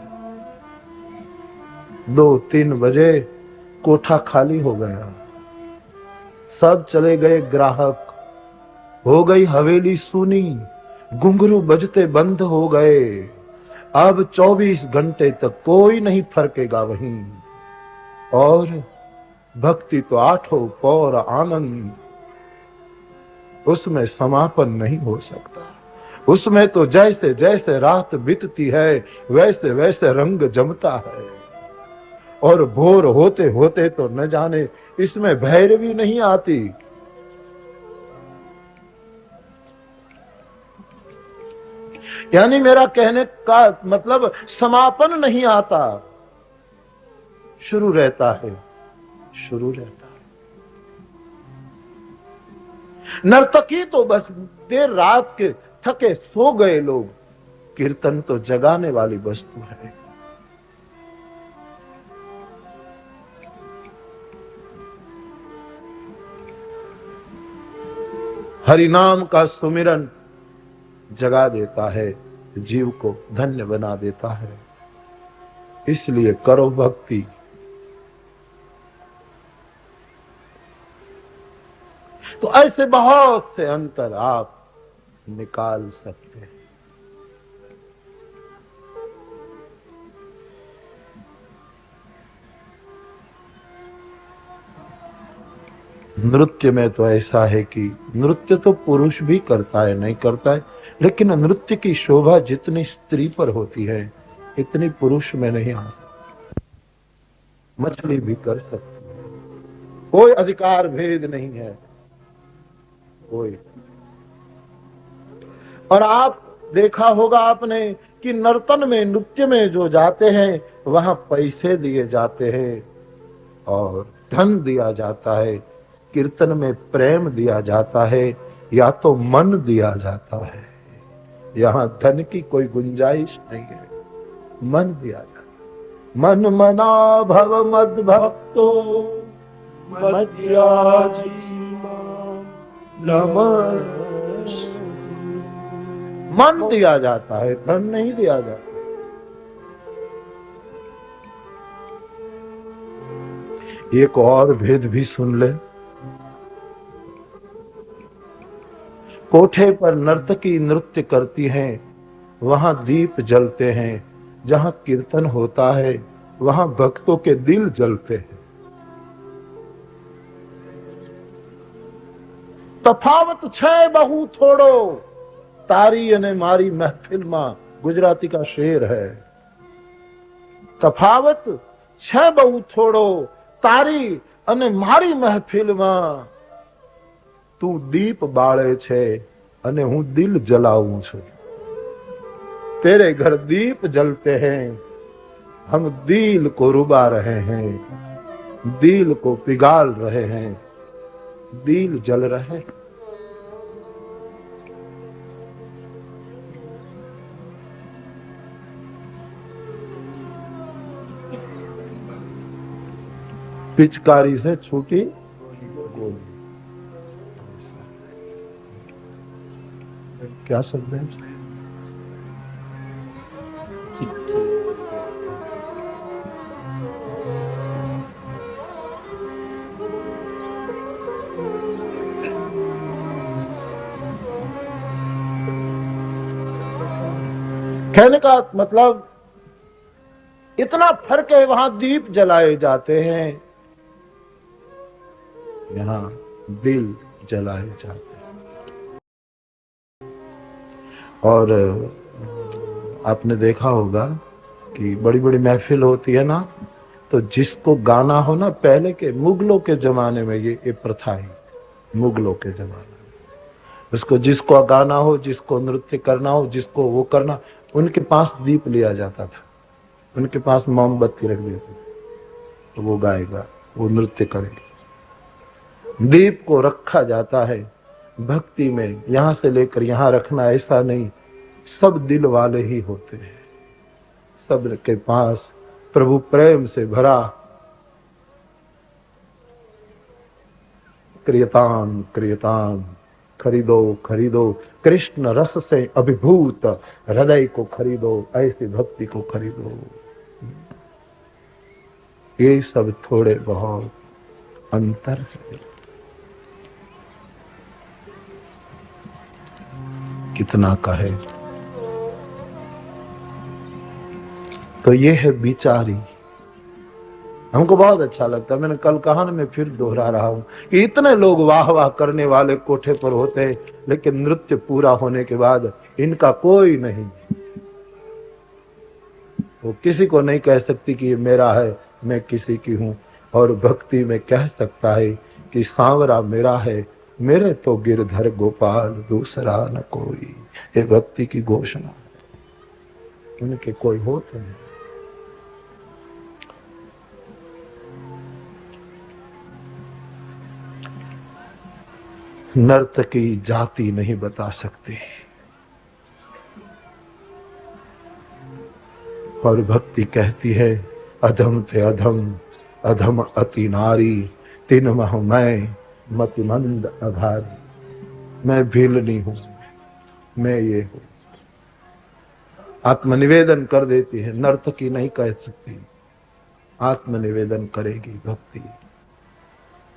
2-3 बजे कोठा खाली हो गया, सब चले गए ग्राहक, हो गई हवेली सूनी, घुंघरू बजते बंद हो गए। अब 24 घंटे तक कोई नहीं फरकेगा वहीं। और भक्ति तो आठों पौर आनंद, उसमें समापन नहीं हो सकता। उसमें तो जैसे जैसे रात बीतती है वैसे वैसे रंग जमता है। और भोर होते होते तो न जाने इसमें भैरवी नहीं आती। यानी मेरा कहने का मतलब समापन नहीं आता, शुरू रहता है, शुरू रहता है। नर्तकी तो बस देर रात के थके सो गए लोग, कीर्तन तो जगाने वाली वस्तु है। हरि नाम का सुमिरन जगा देता है, जीव को धन्य बना देता है। इसलिए करो भक्ति। तो ऐसे बहुत से अंतर आप निकाल सकते हैं। नृत्य में तो ऐसा है कि नृत्य तो पुरुष भी करता है, नहीं करता है, लेकिन नृत्य की शोभा जितनी स्त्री पर होती है इतनी पुरुष में नहीं आ सकती। मछली भी कर सकती है, कोई अधिकार भेद नहीं है, कोई। और आप देखा होगा आपने कि नर्तन में, नृत्य में जो जाते हैं वहां पैसे दिए जाते हैं और धन दिया जाता है। कीर्तन में प्रेम दिया जाता है या तो मन दिया जाता है। यहाँ धन की कोई गुंजाइश नहीं है, मन दिया जाता है। मन मना भव मद भक्तो मध्याजी नमः। मन दिया जाता है, धन नहीं दिया जाता। एक और भेद भी सुन ले। कोठे पर नर्तकी नृत्य करती हैं, वहां दीप जलते हैं। जहां कीर्तन होता है वहां भक्तों के दिल जलते हैं। तफावत छे बहु थोड़ो, तारी अने मारी महफिल में, गुजराती का शेर है। तफावत छे बहु थोड़ो, तारी अने मारी महफिल में, तू दीप बाळे छे अने हूँ दिल जलाऊं छू। तेरे घर दीप जलते हैं, हम दिल को रुबा रहे हैं, दिल को पिघाल रहे हैं, दिल जल रहे। पिचकारी से छूटी गोली। क्या शब्द है? कहने का मतलब इतना फर्क है। वहां दीप जलाए जाते हैं, यहाँ दिल जलाए जाते हैं। और आपने देखा होगा कि बड़ी बड़ी महफिल होती है ना, तो जिसको गाना हो ना, पहले के मुगलों के जमाने में ये प्रथा है। मुगलों के जमाने में उसको, जिसको गाना हो, जिसको नृत्य करना हो, जिसको वो करना, उनके पास दीप लिया जाता था, उनके पास मोमबत्ती रख देते थे, तो वो गाएगा, वो नृत्य करेगा। दीप को रखा जाता है भक्ति में। यहां से लेकर यहां रखना ऐसा नहीं, सब दिल वाले ही होते हैं। सब के पास प्रभु प्रेम से भरा। क्रियतान क्रियतान, खरीदो खरीदो, कृष्ण रस से अभिभूत हृदय को खरीदो, ऐसी भक्ति को खरीदो। ये सब थोड़े बहुत अंतर है। कितना का है। तो ये है बिचारी। हमको बहुत अच्छा लगता है। मैंने कल कहा ना, मैं फिर दोहरा रहा हूं कि इतने लोग वाह वाह करने वाले कोठे पर होते हैं, लेकिन नृत्य पूरा होने के बाद इनका कोई नहीं। वो किसी को नहीं कह सकती कि ये मेरा है, मैं किसी की हूं। और भक्ति में कह सकता है कि सांवरा मेरा है, मेरे तो गिरधर गोपाल दूसरा न कोई। ये भक्ति की घोषणा है। उनके कोई होते हैं। नर्तकी जाति नहीं बता सकती, और भक्ति कहती है अधम थे अधम, अधम अति नारी, तीन मह मैं मतिमंद अभारी। मैं भीलनी हूं, मैं ये हूं। आत्मनिवेदन कर देती है। नर्तकी नहीं कह सकती, आत्मनिवेदन करेगी भक्ति।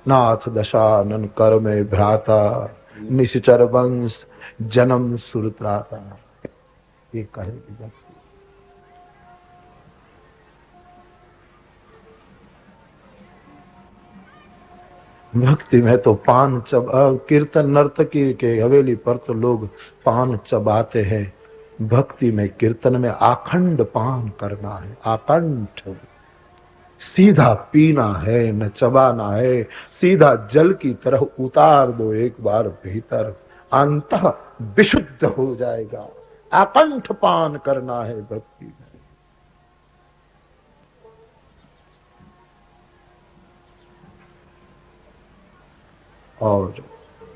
नाथ दशानन कर में भ्राता, निश्चर वंश जन्म सुरत्राता। ये कहेगी भक्ति। भक्ति में तो पान कीर्तन नर्तकी के हवेली पर तो लोग पान चबाते हैं। भक्ति में, कीर्तन में आखंड पान करना है, आकंठ। सीधा पीना है न चबाना है, सीधा जल की तरह उतार दो एक बार भीतर, अंतः विशुद्ध हो जाएगा। अकंठ पान करना है भक्ति में। और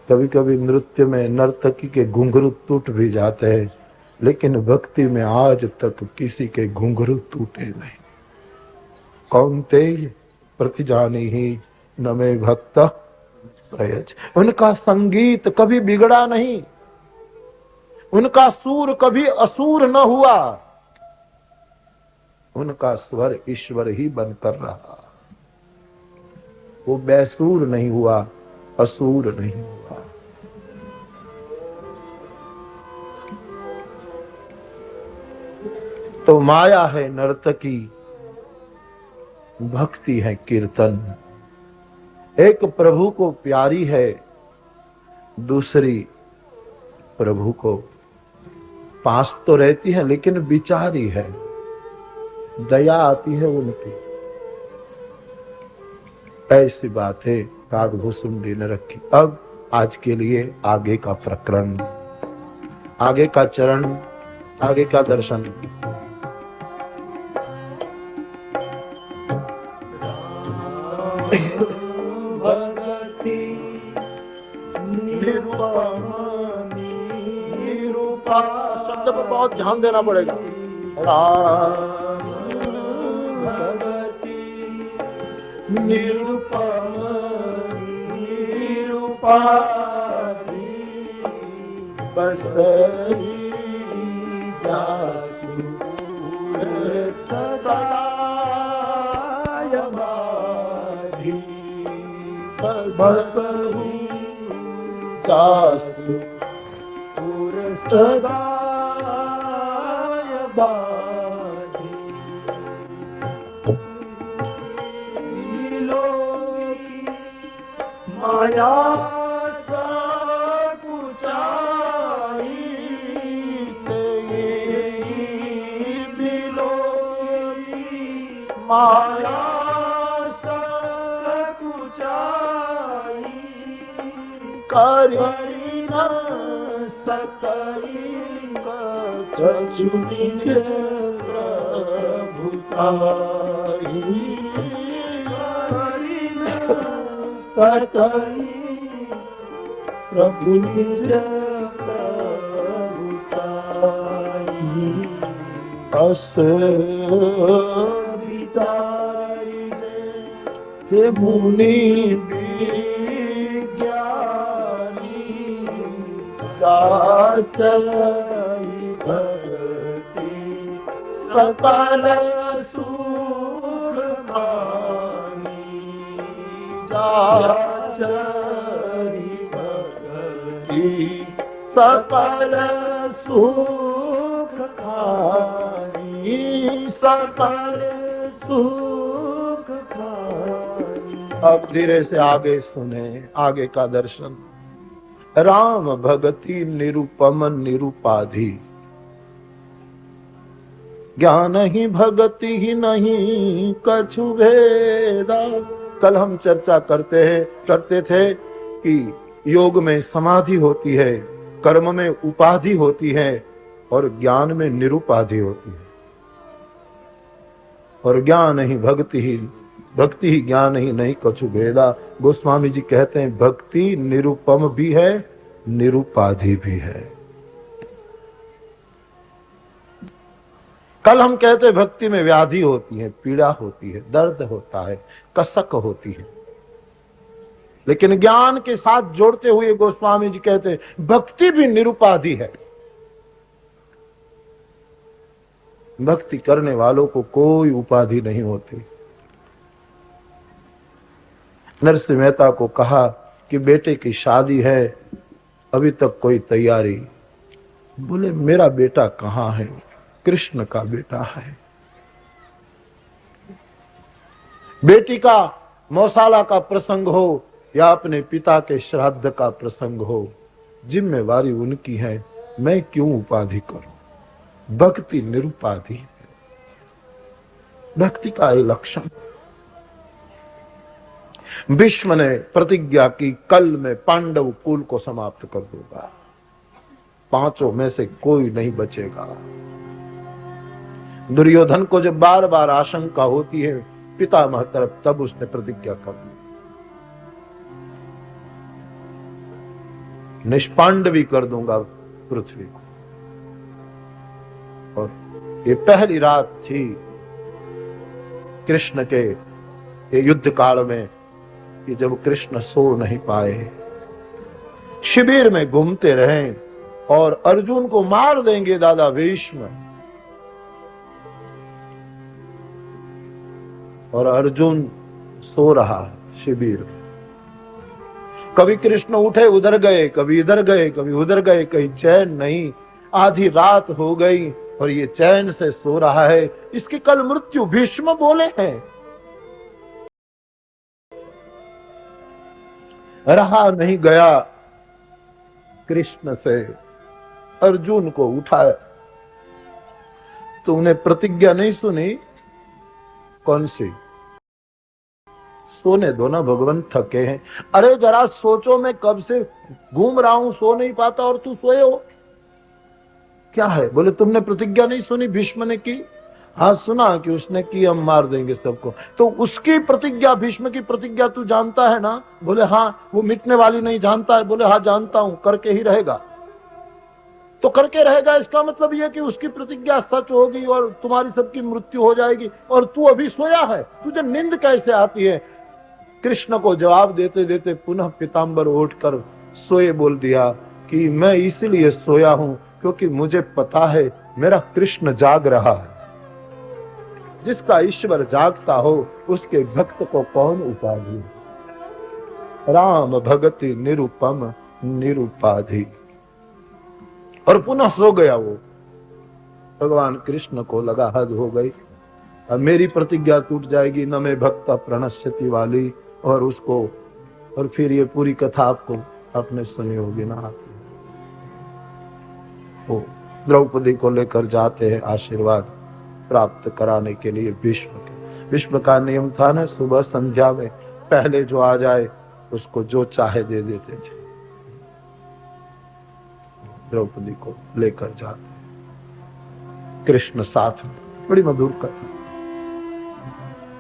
कभी कभी नृत्य में नर्तकी के घुंघरू टूट भी जाते हैं, लेकिन भक्ति में आज तक किसी के घुंघरू टूटे नहीं। कौन्तेय प्रतिजानी ही न मे भक्त प्रयज। उनका संगीत कभी बिगड़ा नहीं, उनका सूर कभी असूर न हुआ, उनका स्वर ईश्वर ही बनकर रहा। वो बेसूर नहीं हुआ, असुर नहीं हुआ। तो माया है नर्तकी, भक्ति है कीर्तन। एक प्रभु को प्यारी है, दूसरी प्रभु को पास तो रहती है लेकिन बिचारी है, दया आती है उनकी। ऐसी बात है कागभूषुंडी ने रखी। अब आज के लिए आगे का प्रकरण, आगे का चरण, आगे का दर्शन। भगति निरूपा, शब्द पर बहुत ध्यान देना पड़ेगा। भगति निरूपम निरूपाधि बसरी जासु सदाय बाधी बसरी जासु पुर सदाय बाधी माया सकुचाई बिलोई, माया सकुचाई करी न सकई कछु निज प्रभुताई, सकई प्रभु निज प्रभुताई। अस विचारी जे मुनि विज्ञानी, जाचई भक्ति सकल सुख मानी, जाचई भक्ति सकल सुख खानी, सकल सुख खानी। अब धीरे से आगे सुने, आगे का दर्शन। राम भगति निरुपम निरुपाधि, ज्ञान ही भगति ही नहीं कछु भेदा। कल हम चर्चा करते थे कि योग में समाधि होती है, कर्म में उपाधि होती है और ज्ञान में निरुपाधि होती है। और ज्ञान ही भक्ति ही ज्ञान ही नहीं कछु भेदा। गोस्वामी जी कहते हैं भक्ति निरुपम भी है, निरुपाधि भी है। कल हम कहते भक्ति में व्याधि होती है, पीड़ा होती है, दर्द होता है, कसक होती है, लेकिन ज्ञान के साथ जोड़ते हुए गोस्वामी जी कहते भक्ति भी निरुपाधि है। भक्ति करने वालों को कोई उपाधि नहीं होती। नरसिंह मेहता को कहा कि बेटे की शादी है, अभी तक कोई तैयारी। बोले मेरा बेटा कहाँ है, कृष्ण का बेटा है। बेटी का मौसाला का प्रसंग हो या अपने पिता के श्राद्ध का प्रसंग हो, जिम्मेवारी उनकी है, मैं क्यों उपाधि करूं। भक्ति निरुपाधि है। भक्ति का ये लक्षण। भीष्म ने प्रतिज्ञा की, कल मैं पांडव कुल को समाप्त कर दूंगा, पांचों में से कोई नहीं बचेगा। दुर्योधन को जब बार बार आशंका होती है पितामह तरफ, तब उसने प्रतिज्ञा कर ली, निष्पांडवी कर दूंगा पृथ्वी को। और ये पहली रात थी कृष्ण के ये युद्ध काल में कि जब कृष्ण सो नहीं पाए, शिविर में घूमते रहे और अर्जुन को मार देंगे दादा भीष्म, और अर्जुन सो रहा है शिविर में। कभी कृष्ण उठे उधर गए, कभी इधर गए, कभी उधर गए, कहीं चैन नहीं। आधी रात हो गई और ये चैन से सो रहा है। इसकी कल मृत्यु भीष्म बोले हैं। रहा नहीं गया कृष्ण से, अर्जुन को उठाया। तुमने प्रतिज्ञा नहीं सुनी? कौन सी? सोने दो ना, भगवान थके हैं। अरे जरा सोचो, मैं कब से घूम रहा हूं, सो नहीं पाता और तू सोए हो, क्या है? बोले तुमने प्रतिज्ञा नहीं सुनी भीष्म ने की? हाँ सुना कि उसने की हम मार देंगे सबको। तो उसकी प्रतिज्ञा, भीष्म की प्रतिज्ञा तू जानता है ना? बोले हाँ। वो मिटने वाली नहीं जानता है? बोले हाँ जानता हूं, करके ही रहेगा। तो करके रहेगा इसका मतलब यह कि उसकी प्रतिज्ञा सच होगी और तुम्हारी सबकी मृत्यु हो जाएगी, और तू अभी सोया है, तुझे नींद कैसे आती है? कृष्ण को जवाब देते देते पुनः पीताम्बर उठकर सोए बोल दिया कि मैं इसलिए सोया हूं क्योंकि मुझे पता है मेरा कृष्ण जाग रहा है। जिसका ईश्वर जागता हो उसके भक्त को कौन उपाधि? राम भगति निरुपम निरुपाधि। और पुनः सो गया वो। भगवान कृष्ण को लगा हद हो गई, अब मेरी प्रतिज्ञा टूट जाएगी, न मैं भक्त प्रणश्यति वाली। और उसको, और फिर ये पूरी कथा आपको आपने सुनी होगी ना। वो द्रौपदी को लेकर जाते हैं आशीर्वाद प्राप्त कराने के लिए भीष्म के। भीष्म का नियम था ना, सुबह संध्या में पहले जो आ जाए उसको जो चाहे दे देते थे। द्रौपदी को लेकर जाते, कृष्ण साथ में। बड़ी मधुर कथा।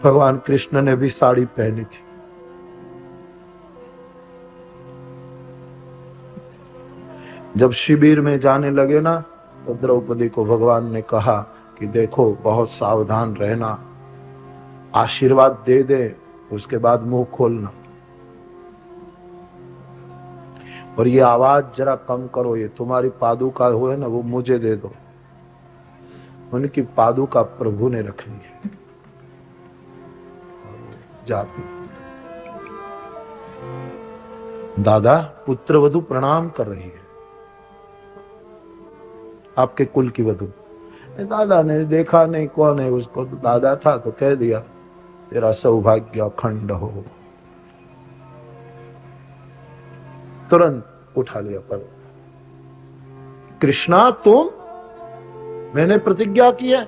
भगवान कृष्ण ने भी साड़ी पहनी थी। जब शिविर में जाने लगे ना, तो द्रौपदी को भगवान ने कहा कि देखो बहुत सावधान रहना, आशीर्वाद दे दे उसके बाद मुंह खोलना, और ये आवाज जरा कम करो, ये तुम्हारी पादुका हो है ना, वो मुझे दे दो। उनकी पादुका प्रभु ने रख ली है। जाती दादा पुत्र वधु प्रणाम कर रही है, आपके कुल की वधु। दादा ने देखा नहीं कौन है उसको, तो दादा था तो कह दिया तेरा सौभाग्य अखंड हो। तुरंत उठा लिया पर, कृष्णा तुम, मैंने प्रतिज्ञा की है।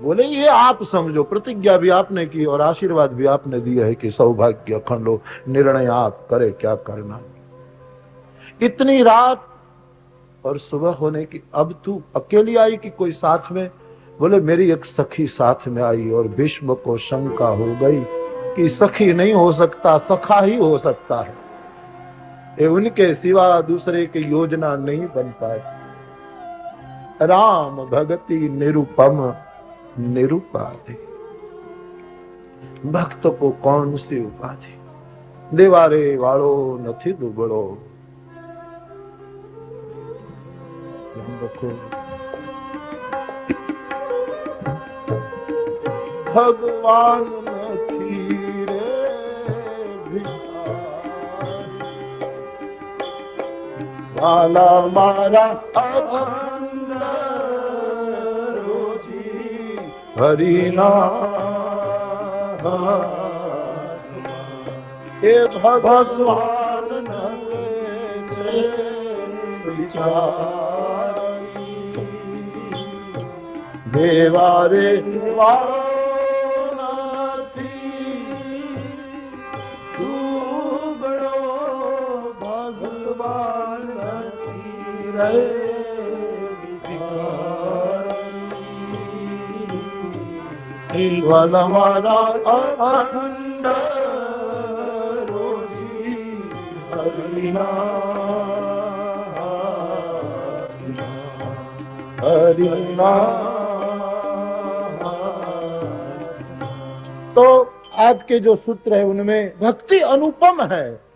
बोले ये आप समझो, प्रतिज्ञा भी आपने की और आशीर्वाद भी आपने दिया है कि सौभाग्य अखंड हो, निर्णय आप करे क्या करना। इतनी रात और सुबह होने की, अब तू अकेली आई कि कोई साथ में? बोले मेरी एक सखी साथ में आई, और भीष्म को शंका हो गई कि सखी नहीं हो सकता, सखा ही हो सकता है, ये उनके सिवा दूसरे की योजना नहीं बन पाए। राम भगति निरुपम निरुपाधि। भक्त को कौन सी उपाधि? देवारे वालो नथी दुबड़ो। भगवान नथी रे भिखारी, वाला मारा अखंड रोजी हरि नाम। हे भगवान नथे विचारी, देवारे वालो नथी दुबड़ो। केवल हमारा अखंड रोजी हरिनाम। तो आज के जो सूत्र है उनमें भक्ति अनुपम है।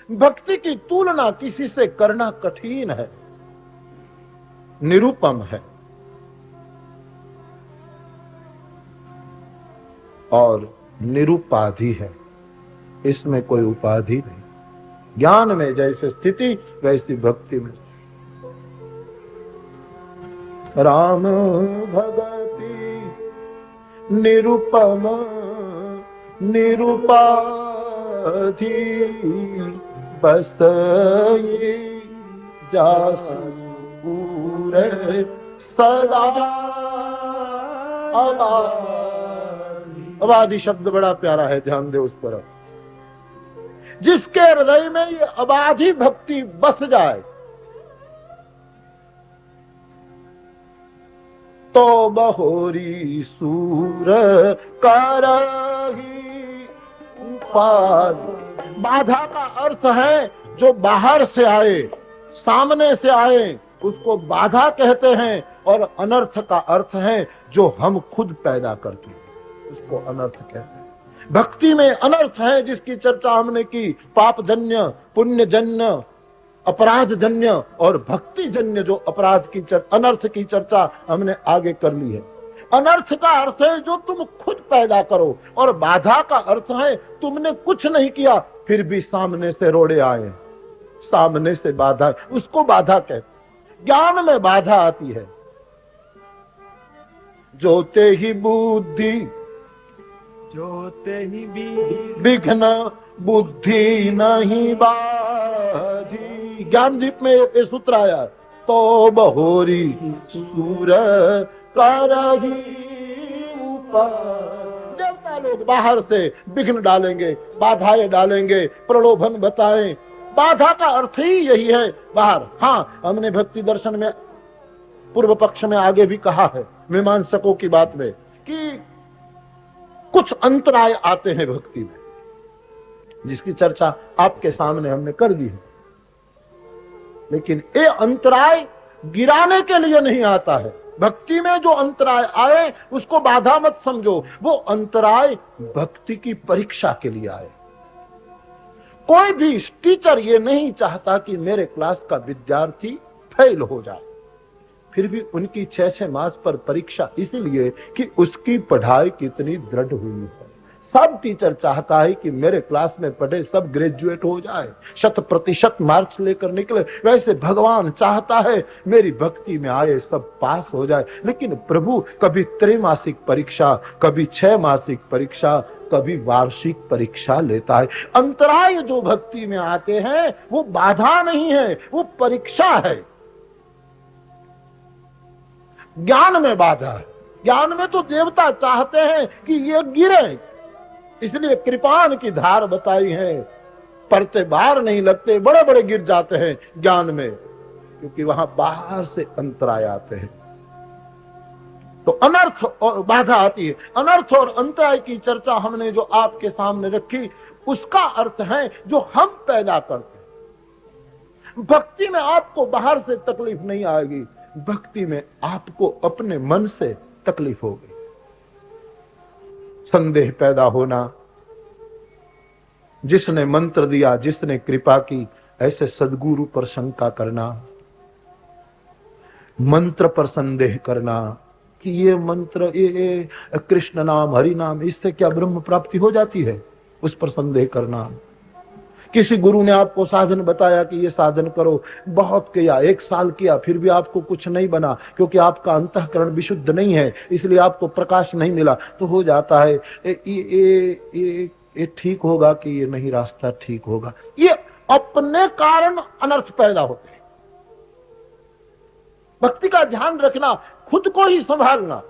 भक्ति की तुलना किसी से करना कठिन है, निरुपम है और निरुपाधि है। इसमें कोई उपाधि नहीं। ज्ञान में जैसे स्थिति वैसी भक्ति में। राम भगति निरुपम निरुपाधि बस ये जासु पूरे सदा। अबाधि शब्द बड़ा प्यारा है, ध्यान दे उस पर। जिसके हृदय में ये अबाधी भक्ति बस जाए तो बहोरी सूर करही उपाद। बाधा का अर्थ है जो बाहर से आए, सामने से आए, उसको बाधा कहते हैं। और अनर्थ का अर्थ है जो हम खुद पैदा करते हैं, उसको अनर्थ कहते हैं। भक्ति में अनर्थ है जिसकी चर्चा हमने की, पापजन्य, पुण्यजन्य, अपराधजन्य और भक्तिजन्य जो अपराध की अनर्थ की चर्चा हमने आगे कर ली है। अनर्थ का अर्थ है जो तुम खुद पैदा करो, और बाधा का अर्थ है तुमने कुछ नहीं किया फिर भी सामने से रोड़े आए, सामने से बाधा, उसको बाधा कहते। ज्ञान में बाधा आती है। जोते ही बुद्धि जोते ही विघ्न बुद्धि नहीं बाधी। ज्ञान दीप में ये सूत्र आया, तो बहोरी सूर करही ऊपर। देवता लोग बाहर से विघ्न डालेंगे, बाधाएं डालेंगे, प्रलोभन बताएं। बाधा का अर्थ ही यही है, बाहर। हाँ, हमने भक्ति दर्शन में पूर्व पक्ष में आगे भी कहा है, मीमांसकों की बात में, कि कुछ अंतराय आते हैं भक्ति में, जिसकी चर्चा आपके सामने हमने कर दी है। लेकिन ये अंतराय गिराने के लिए नहीं आता है। भक्ति में जो अंतराय आए उसको बाधा मत समझो, वो अंतराय भक्ति की परीक्षा के लिए आए। कोई भी टीचर ये नहीं चाहता कि मेरे क्लास का विद्यार्थी फेल हो जाए, फिर भी उनकी 6-6 मास पर परीक्षा, इसलिए कि उसकी पढ़ाई कितनी दृढ़ हुई है। सब टीचर चाहता है कि मेरे क्लास में पढ़े सब ग्रेजुएट हो जाए, 100% मार्क्स लेकर निकले। वैसे भगवान चाहता है मेरी भक्ति में आए सब पास हो जाए। लेकिन प्रभु कभी त्रैमासिक परीक्षा, कभी 6 मासिक परीक्षा, कभी वार्षिक परीक्षा लेता है। अंतराय जो भक्ति में आते हैं वो बाधा नहीं है, वो परीक्षा है। ज्ञान में बाधा है। ज्ञान में तो देवता चाहते हैं कि ये गिरे, इसलिए कृपाण की धार बताई है। पढ़ते बाहर नहीं लगते, बड़े बड़े गिर जाते हैं ज्ञान में, क्योंकि वहां बाहर से अंतराय आते हैं। तो अनर्थ और बाधा आती है। अनर्थ और अंतराय की चर्चा हमने जो आपके सामने रखी, उसका अर्थ है जो हम पैदा करते हैं। भक्ति में आपको बाहर से तकलीफ नहीं आएगी, भक्ति में आपको अपने मन से तकलीफ होगी। संदेह पैदा होना, जिसने मंत्र दिया, जिसने कृपा की, ऐसे सदगुरु पर शंका करना, मंत्र पर संदेह करना कि ये मंत्र, ये कृष्ण नाम, हरि नाम, इससे क्या ब्रह्म प्राप्ति हो जाती है, उस पर संदेह करना। किसी गुरु ने आपको साधन बताया कि ये साधन करो, बहुत किया, 1 साल किया, फिर भी आपको कुछ नहीं बना, क्योंकि आपका अंतःकरण विशुद्ध नहीं है, इसलिए आपको प्रकाश नहीं मिला, तो हो जाता है ये ठीक होगा कि ये नहीं रास्ता ठीक होगा। ये अपने कारण अनर्थ पैदा होते हैं। भक्ति का ध्यान रखना, खुद को ही संभालना।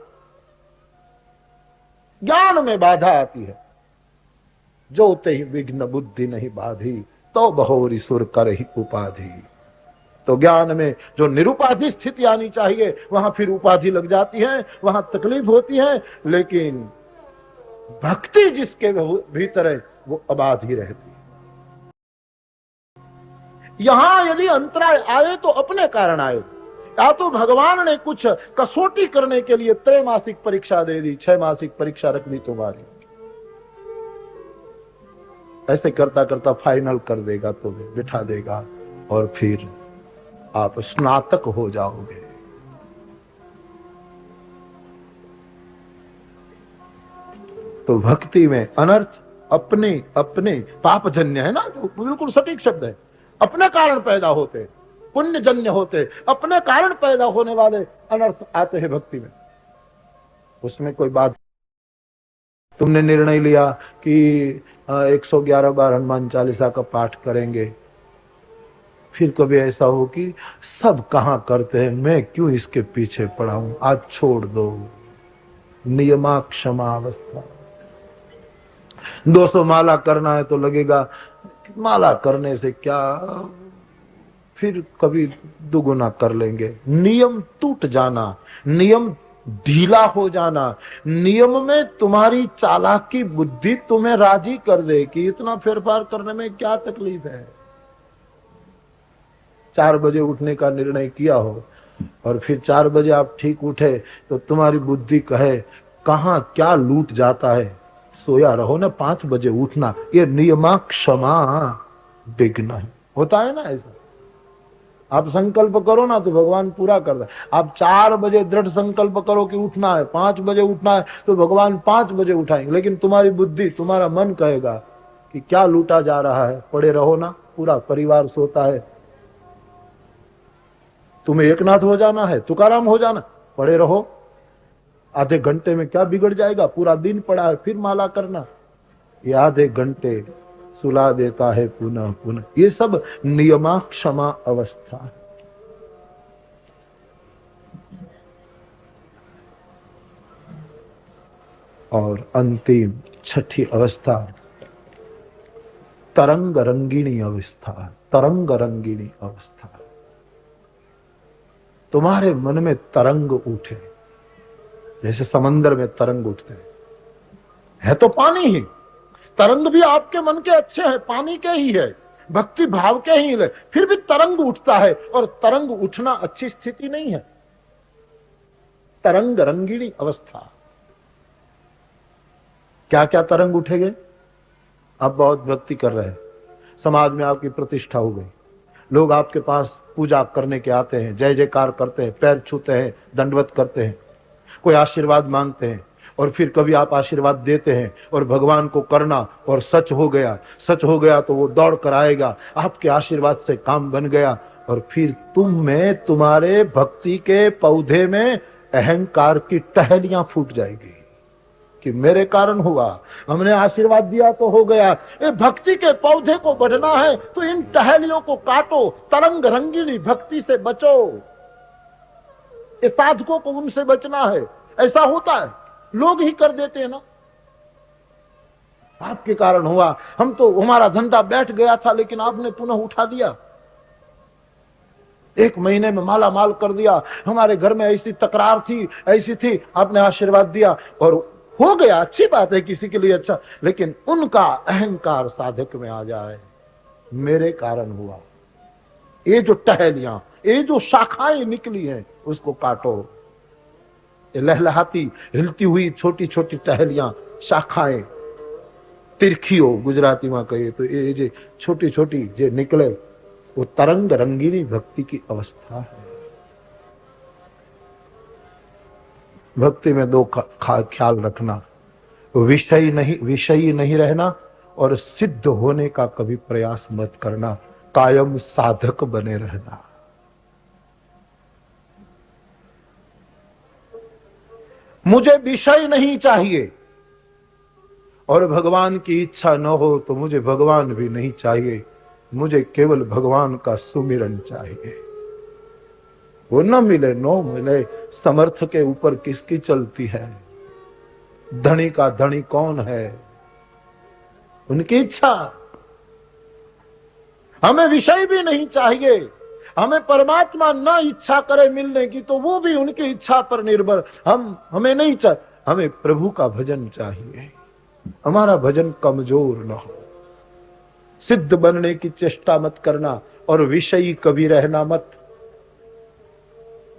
ज्ञान में बाधा आती है। जोते ही विघ्न बुद्धि नहीं बाधी, तो बहोरी सुर कर ही उपाधि। तो ज्ञान में जो निरुपाधि स्थिति आनी चाहिए वहां फिर उपाधि लग जाती है, वहां तकलीफ होती है, लेकिन भक्ति जिसके भीतर है वो अबाध ही रहती है। यहां यदि अंतराय आए तो अपने कारण आए, या तो भगवान ने कुछ कसौटी करने के लिए त्रैमासिक परीक्षा दे दी, 6 मासिक परीक्षा रख दी तुम्हारी, ऐसे करता करता फाइनल कर देगा, तो बिठा देगा और फिर आप स्नातक हो जाओगे। तो भक्ति में अनर्थ अपने अपने पापजन्य है ना, बिल्कुल सटीक शब्द है, अपने कारण पैदा होते, पुण्यजन्य होते, अपने कारण पैदा होने वाले अनर्थ आते हैं भक्ति में। उसमें कोई बात, तुमने निर्णय लिया कि 111 बार हनुमान चालीसा का पाठ करेंगे, फिर कभी ऐसा हो कि सब कहां करते हैं, मैं क्यों इसके पीछे पड़ा हूं, आज छोड़ दो। नियमा क्षमा अवस्था। 200 माला करना है तो लगेगा माला करने से क्या, फिर कभी दुगुना कर लेंगे। नियम टूट जाना, नियम ढीला हो जाना, नियम में तुम्हारी चालाकी बुद्धि तुम्हें राजी कर दे कि इतना फेरफार करने में क्या तकलीफ है। 4 बजे उठने का निर्णय किया हो और फिर 4 बजे आप ठीक उठे तो तुम्हारी बुद्धि कहे कहां क्या लूट जाता है, सोया रहो ना, 5 बजे उठना, ये नियमा क्षमा विघ्न है। होता है ना ऐसा, आप संकल्प करो ना तो भगवान पूरा कर दे। आप 4 बजे दृढ़ संकल्प करो कि उठना है, 5 बजे उठना है, तो भगवान 5 बजे उठाएंगे, लेकिन तुम्हारी बुद्धि, तुम्हारा मन कहेगा कि क्या लूटा जा रहा है, पड़े रहो ना, पूरा परिवार सोता है, तुम्हें एकनाथ हो जाना है, तुकाराम हो जाना, पड़े रहो, आधे घंटे में क्या बिगड़ जाएगा, पूरा दिन पड़ा है, फिर माला करना, ये आधे घंटे सुला देता है पुनः पुनः। ये सब नियमा क्षमा अवस्था है। और अंतिम 6ठी अवस्था तरंग रंगिणी अवस्था। तरंग रंगिणी अवस्था, तुम्हारे मन में तरंग उठे, जैसे समंदर में तरंग उठते हैं, है तो पानी ही, तरंग भी आपके मन के अच्छे हैं, पानी के ही है, भक्ति भाव के ही है, फिर भी तरंग उठता है, और तरंग उठना अच्छी स्थिति नहीं है। तरंग रंगिणी अवस्था, क्या क्या तरंग उठेंगे। आप बहुत भक्ति कर रहे हैं, समाज में आपकी प्रतिष्ठा हो गई, लोग आपके पास पूजा करने के आते हैं, जय जयकार करते हैं, पैर छूते हैं, दंडवत करते हैं, कोई आशीर्वाद मांगते हैं, और फिर कभी आप आशीर्वाद देते हैं और भगवान को करना और सच हो गया, सच हो गया तो वो दौड़ कर आएगा, आपके आशीर्वाद से काम बन गया, और फिर तुम में, तुम्हारे भक्ति के पौधे में अहंकार की टहनियां फूट जाएगी कि मेरे कारण हुआ, हमने आशीर्वाद दिया तो हो गया। ये भक्ति के पौधे को बढ़ना है तो इन टहनियों को काटो, तरंग रंगीली भक्ति से बचो, ये साधकों को उनसे बचना है। ऐसा होता है, लोग ही कर देते हैं ना, आपके कारण हुआ, हम तो, हमारा धंधा बैठ गया था लेकिन आपने पुनः उठा दिया, 1 महीने में माला माल कर दिया, हमारे घर में ऐसी तकरार थी, ऐसी थी, आपने आशीर्वाद दिया और हो गया, अच्छी बात है, किसी के लिए अच्छा, लेकिन उनका अहंकार साधक में आ जाए, मेरे कारण हुआ। ये जो टहलियां, ये जो शाखाएं निकली हैं, उसको काटो। ये लहलहाती हिलती हुई छोटी छोटी टहलियां, शाखाएं, तिरखियों गुजराती में कहिए तो ये जो छोटी छोटी जो निकले, वो तरंग रंगीनी भक्ति की अवस्था है। भक्ति में 2 ख्याल रखना, विषयी नहीं रहना, और सिद्ध होने का कभी प्रयास मत करना, कायम साधक बने रहना। मुझे विषय नहीं चाहिए, और भगवान की इच्छा न हो तो मुझे भगवान भी नहीं चाहिए, मुझे केवल भगवान का सुमिरन चाहिए। वो न मिले नो मिले, समर्थ के ऊपर किसकी चलती है, धनी का धनी कौन है, उनकी इच्छा। हमें विषय भी नहीं चाहिए, हमें परमात्मा न इच्छा करे मिलने की तो वो भी उनकी इच्छा पर निर्भर। हमें नहीं चाहिए, हमें प्रभु का भजन चाहिए। हमारा भजन कमजोर न हो। सिद्ध बनने की चेष्टा मत करना और विषयी कभी रहना मत,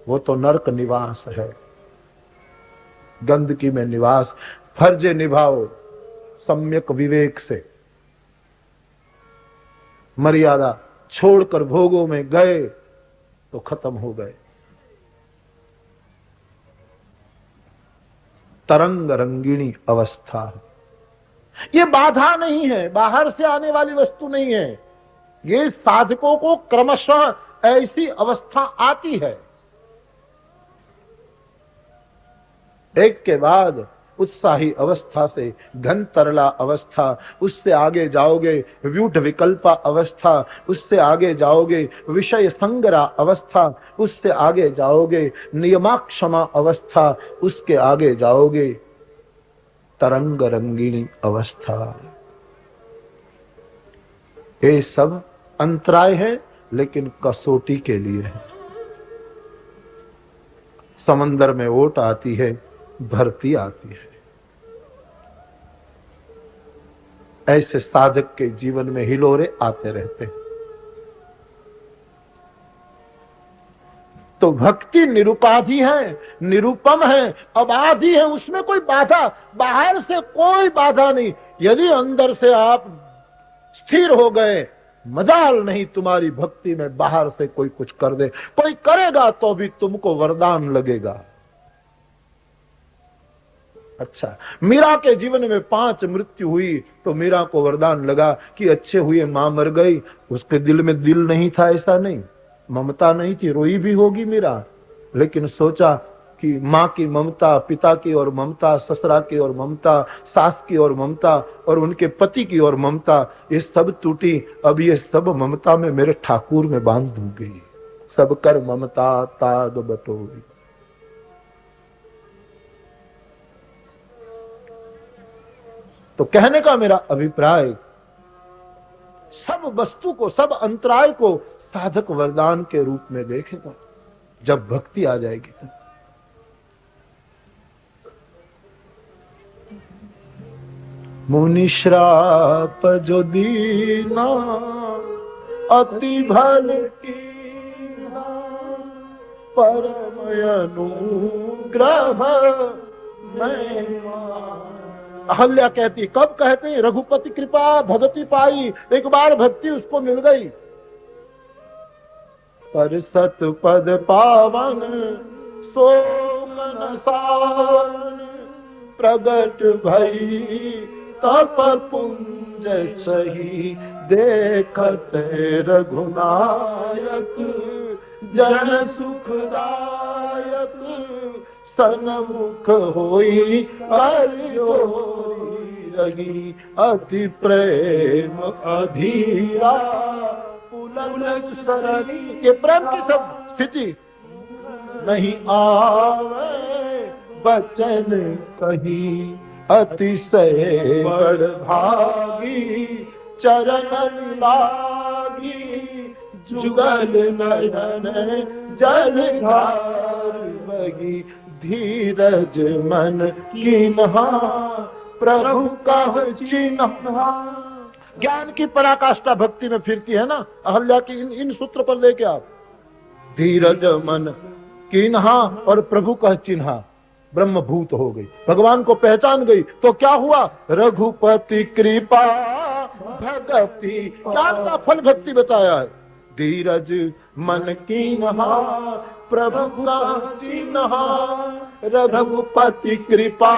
वो तो नरक निवास है, गंदगी में निवास। फर्ज निभाओ सम्यक विवेक से। मर्यादा छोड़कर भोगों में गए तो खत्म हो गए। तरंग रंगिणी अवस्था, ये बाधा नहीं है, बाहर से आने वाली वस्तु नहीं है। ये साधकों को क्रमशः ऐसी अवस्था आती है, एक के बाद उत्साही अवस्था से घन तरला अवस्था, उससे आगे जाओगे व्यूढ़ विकल्पा अवस्था, उससे आगे जाओगे विषय संग्रह अवस्था, उससे आगे जाओगे नियमाक्षमा अवस्था, उसके आगे जाओगे तरंग रंगिणी अवस्था। ये सब अंतराय है, लेकिन कसौटी के लिए है। समंदर में ओट आती है, भरती आती है। ऐसे साधक के जीवन में हिलोरे आते रहते हैं। तो भक्ति निरुपाधि है, निरुपम है, अबाधी है, उसमें कोई बाधा, बाहर से कोई बाधा नहीं। यदि अंदर से आप स्थिर हो गए, मजाल नहीं तुम्हारी भक्ति में बाहर से कोई कुछ कर दे। कोई करेगा तो भी तुमको वरदान लगेगा। अच्छा, मीरा के जीवन में 5 मृत्यु हुई तो मीरा को वरदान लगा कि अच्छे हुए मां मर गई। उसके दिल में दिल नहीं था, ऐसा नहीं, ममता नहीं थी, रोई भी होगी मीरा, लेकिन सोचा कि माँ की ममता, पिता की और ममता, ससुरा की और ममता, सास की और ममता और उनके पति की और ममता, ये सब टूटी। अब ये सब ममता में मेरे ठाकुर में बांध दूंगी। सब कर ममता ताग बटोरी। तो कहने का मेरा अभिप्राय, सब वस्तु को, सब अंतराय को साधक वरदान के रूप में देखेगा जब भक्ति आ जाएगी। मुनि श्राप जो दीना अति भल कीना, परम अनुग्रह मैं। अहल्या कहती, कब कहते हैं? रघुपति कृपा भगति पाई, एक बार भक्ति उसको मिल गई। पर सत पद पावन सो मन सान, प्रगट भई तप पुंज सही, देखत रघुनायक जन सुखदायक, सन्मुख होई कर जोरी रही, अति प्रेम अधीरा पुलक सरणी। ये प्रेम की सब स्थिति नहीं आवे बचन कही, अतिशय बड़ भागी चरण लागी, जुगल नयन जल धार बगी, धीरज मन कीन्हा प्रभु का चिन्हा। ज्ञान की पराकाष्ठा भक्ति में फिरती है ना। अहल्या की इन सूत्र पर लेके आप, धीरज मन कीन्हा और प्रभु का चिन्हा, ब्रह्मभूत हो गई, भगवान को पहचान गई। तो क्या हुआ? रघुपति कृपा भक्ति, ज्ञान का फल भक्ति बताया है। धीरज मन कीन्हा प्रभु का चिन्हा, रघुपति कृपा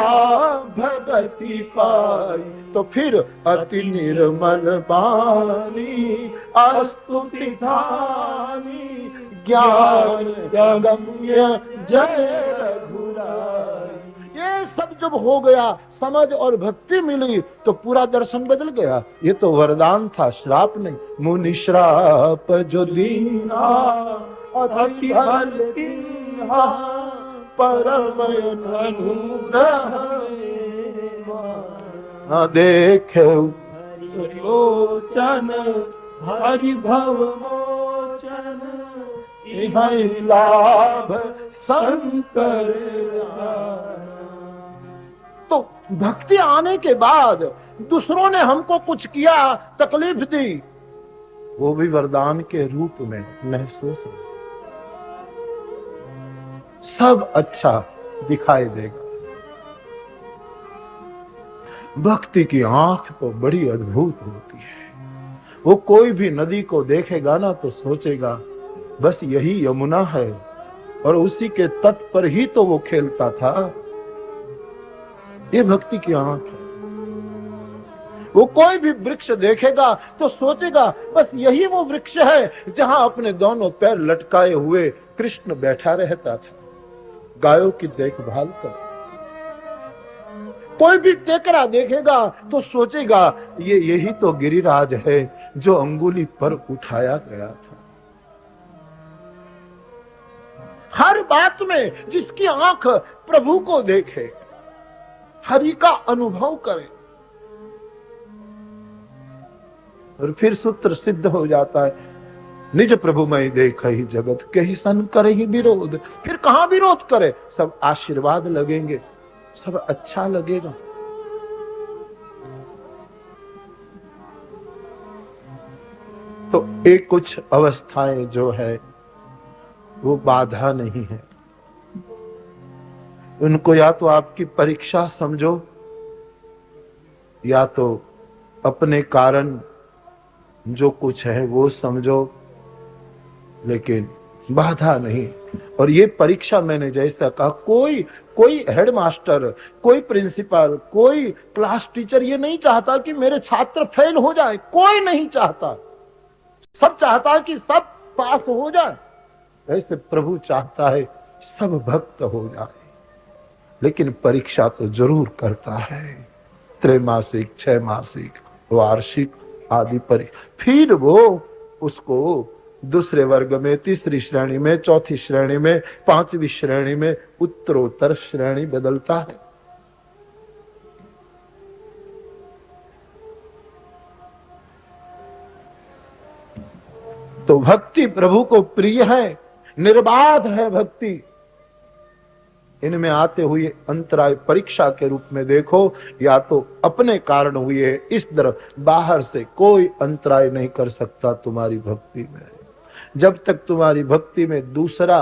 भगति पाई। तो फिर अति निर्मल बानी स्तुति धानी, ज्ञान गम्य जय रघुराई। ये सब जब हो गया, समझ और भक्ति मिली, तो पूरा दर्शन बदल गया। ये तो वरदान था, श्राप नहीं। मुनि श्राप जो दीना अति भल कीन्हा, परम अनुग्रह देखे लोचन हरि भव मोचन, इहै लाभ शंकर जाना। तो भक्ति आने के बाद दूसरों ने हमको कुछ किया, तकलीफ दी, वो भी वरदान के रूप में महसूस हो, सब अच्छा दिखाई देगा। भक्ति की आंख तो बड़ी अद्भुत होती है। वो कोई भी नदी को देखेगा ना तो सोचेगा बस यही यमुना है, और उसी के तट पर ही तो वो खेलता था। ये भक्ति की आंख है। वो कोई भी वृक्ष देखेगा तो सोचेगा बस यही वो वृक्ष है जहां अपने दोनों पैर लटकाए हुए कृष्ण बैठा रहता था, गायों की देखभाल कर। कोई भी टेकरा देखेगा तो सोचेगा ये यही तो गिरिराज है जो अंगुली पर उठाया गया था। हर बात में जिसकी आंख प्रभु को देखे, हरि का अनुभव करे, और फिर सूत्र सिद्ध हो जाता है, निज प्रभु मैं देख ही जगत के ही सन करे ही विरोध। फिर कहां विरोध करे, सब आशीर्वाद लगेंगे, सब अच्छा लगेगा। तो एक कुछ अवस्थाएं जो है वो बाधा नहीं है, उनको या तो आपकी परीक्षा समझो या तो अपने कारण जो कुछ है वो समझो, लेकिन बाधा नहीं। और ये परीक्षा मैंने जैसा कहा, कोई हेडमास्टर, कोई प्रिंसिपल, कोई क्लास टीचर ये नहीं चाहता कि मेरे छात्र फेल हो जाए, कोई नहीं चाहता। सब चाहता है कि सब पास हो जाए। वैसे प्रभु चाहता है सब भक्त हो जाए, लेकिन परीक्षा तो जरूर करता है, त्रैमासिक, 6 मासिक, वार्षिक आदि परीक्षा। फिर वो उसको दूसरे वर्ग में, तीसरी श्रेणी में, चौथी श्रेणी में, 5वीं श्रेणी में, उत्तरोत्तर श्रेणी बदलता है। तो भक्ति प्रभु को प्रिय है, निर्बाध है भक्ति। इनमें आते हुए अंतराय परीक्षा के रूप में देखो, या तो अपने कारण हुए, इस तरह बाहर से कोई अंतराय नहीं कर सकता तुम्हारी भक्ति में। जब तक तुम्हारी भक्ति में दूसरा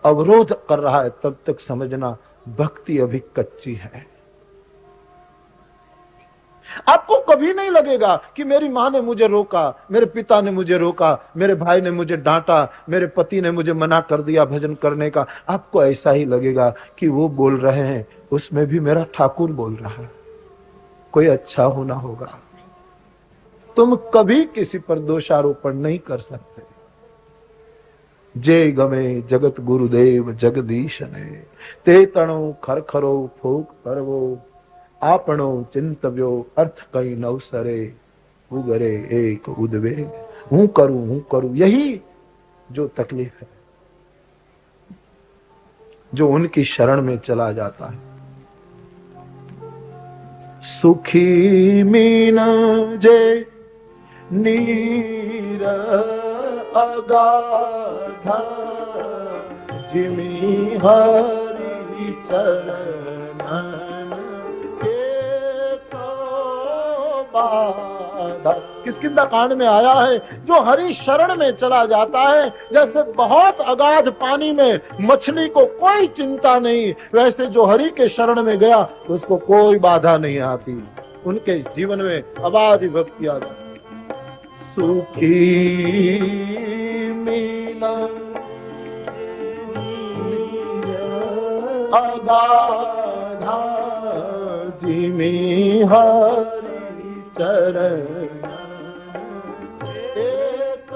अवरोध कर रहा है तब तक समझना भक्ति अभी कच्ची है। आपको कभी नहीं लगेगा कि मेरी माँ ने मुझे रोका, मेरे पिता ने मुझे रोका, मेरे भाई ने मुझे डांटा, मेरे पति ने मुझे मना कर दिया भजन करने का। आपको ऐसा ही लगेगा कि वो बोल रहे हैं, उसमें भी मेरा ठाकुर बोल रहा है, कोई अच्छा होना होगा। तुम कभी किसी पर दोषारोपण नहीं कर सकते। जय गमे जगत गुरुदेव जगदीश ने, ते तणो खरखरो फूक करवो, आपणो चिंतव्यो अर्थ कई नवसरे, उगरे एक उद्वेग। हूं करूं, यही जो तकलीफ है, जो उनकी शरण में चला जाता है। सुखी मीन जे नीर अगाधा, जिमी हरि चरणन किसकिंदा कांड में आया है, जो हरि शरण में चला जाता है, जैसे बहुत अगाध पानी में मछली को कोई चिंता नहीं, वैसे जो हरि के शरण में गया उसको कोई बाधा नहीं आती, उनके जीवन में अबाध भक्ति आ जाती। सुखी मीना अगाधा, जिमी हरि चरण एक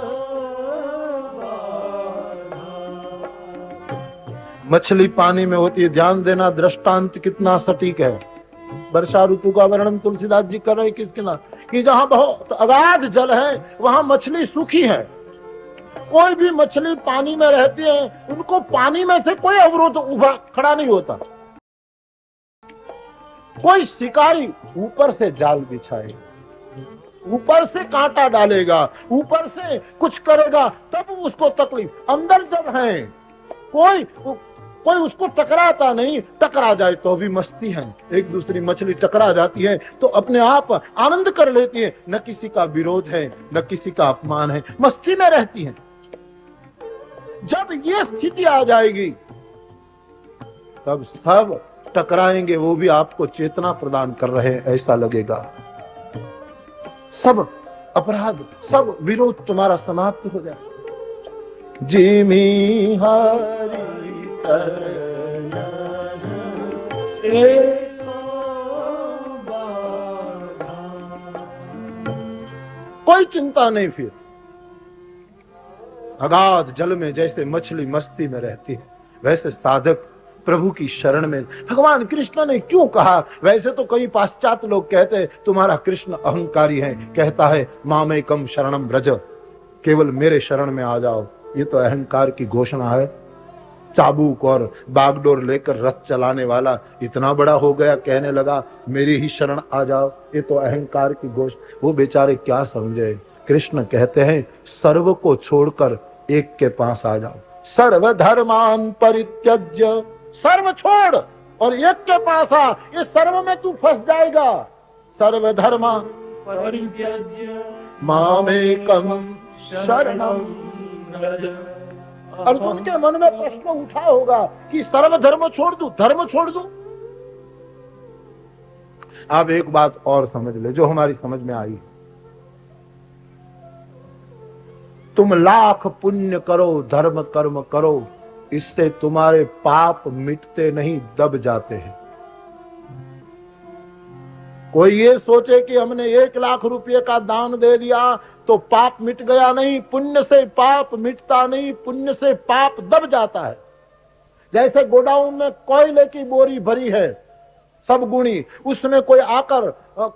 मछली पानी में होती है, ध्यान देना, दृष्टांत कितना सटीक है। वर्षा ऋतु का वर्णन तुलसीदास जी कर रहे किसके नाम, कि जहां बहुत अगाध जल है वहां मछली सूखी है। कोई भी मछली पानी में रहती है, उनको पानी में से कोई अवरोध उभा खड़ा नहीं होता। कोई शिकारी ऊपर से जाल बिछाए, ऊपर से कांटा डालेगा, ऊपर से कुछ करेगा, तब उसको तकलीफ। अंदर जब है कोई उसको टकराता नहीं, टकरा जाए तो भी मस्ती है। एक दूसरी मछली टकरा जाती है तो अपने आप आनंद कर लेती है, न किसी का विरोध है, न किसी का अपमान है, मस्ती में रहती है। जब ये स्थिति आ जाएगी तब सब टकराएंगे, वो भी आपको चेतना प्रदान कर रहे हैं ऐसा लगेगा। सब अपराध, सब विरोध तुम्हारा समाप्त हो जाए। जिमी हरि चरण कोई चिंता नहीं। फिर अगाध जल में जैसे मछली मस्ती में रहती है, वैसे साधक प्रभु की शरण में। भगवान कृष्ण ने क्यों कहा? वैसे तो कई पाश्चात्य लोग कहते हैं तुम्हारा कृष्ण अहंकारी है, कहता है मामेकम शरणम व्रज, केवल मेरे शरण में आ जाओ। ये तो अहंकार की घोषणा है। चाबुक और बागडोर लेकर रथ चलाने वाला इतना बड़ा हो गया, कहने लगा मेरी ही शरण आ जाओ। ये तो अहंकार की घोषणा। वो बेचारे क्या समझे? कृष्ण कहते हैं सर्व को छोड़कर एक के पास आ जाओ। सर्व धर्मान परित्यज्य, सर्व छोड़ और एक के पास आ। ये सर्व में तू फंस जाएगा। सर्व धर्मान परित्यज्य मामेकम शरणम व्रज। अर्जुन के मन में प्रश्न उठा होगा कि सर्व धर्म छोड़ दूं, धर्म छोड़ दूं। आप एक बात और समझ ले जो हमारी समझ में आई। तुम लाख पुण्य करो, धर्म कर्म करो, इससे तुम्हारे पाप मिटते नहीं, दब जाते हैं। कोई ये सोचे कि हमने 1 लाख रुपए का दान दे दिया तो पाप मिट गया, नहीं। पुण्य से पाप मिटता नहीं, पुण्य से पाप दब जाता है। जैसे गोडाउन में कोयले की बोरी भरी है सब गुणी, उसमें कोई आकर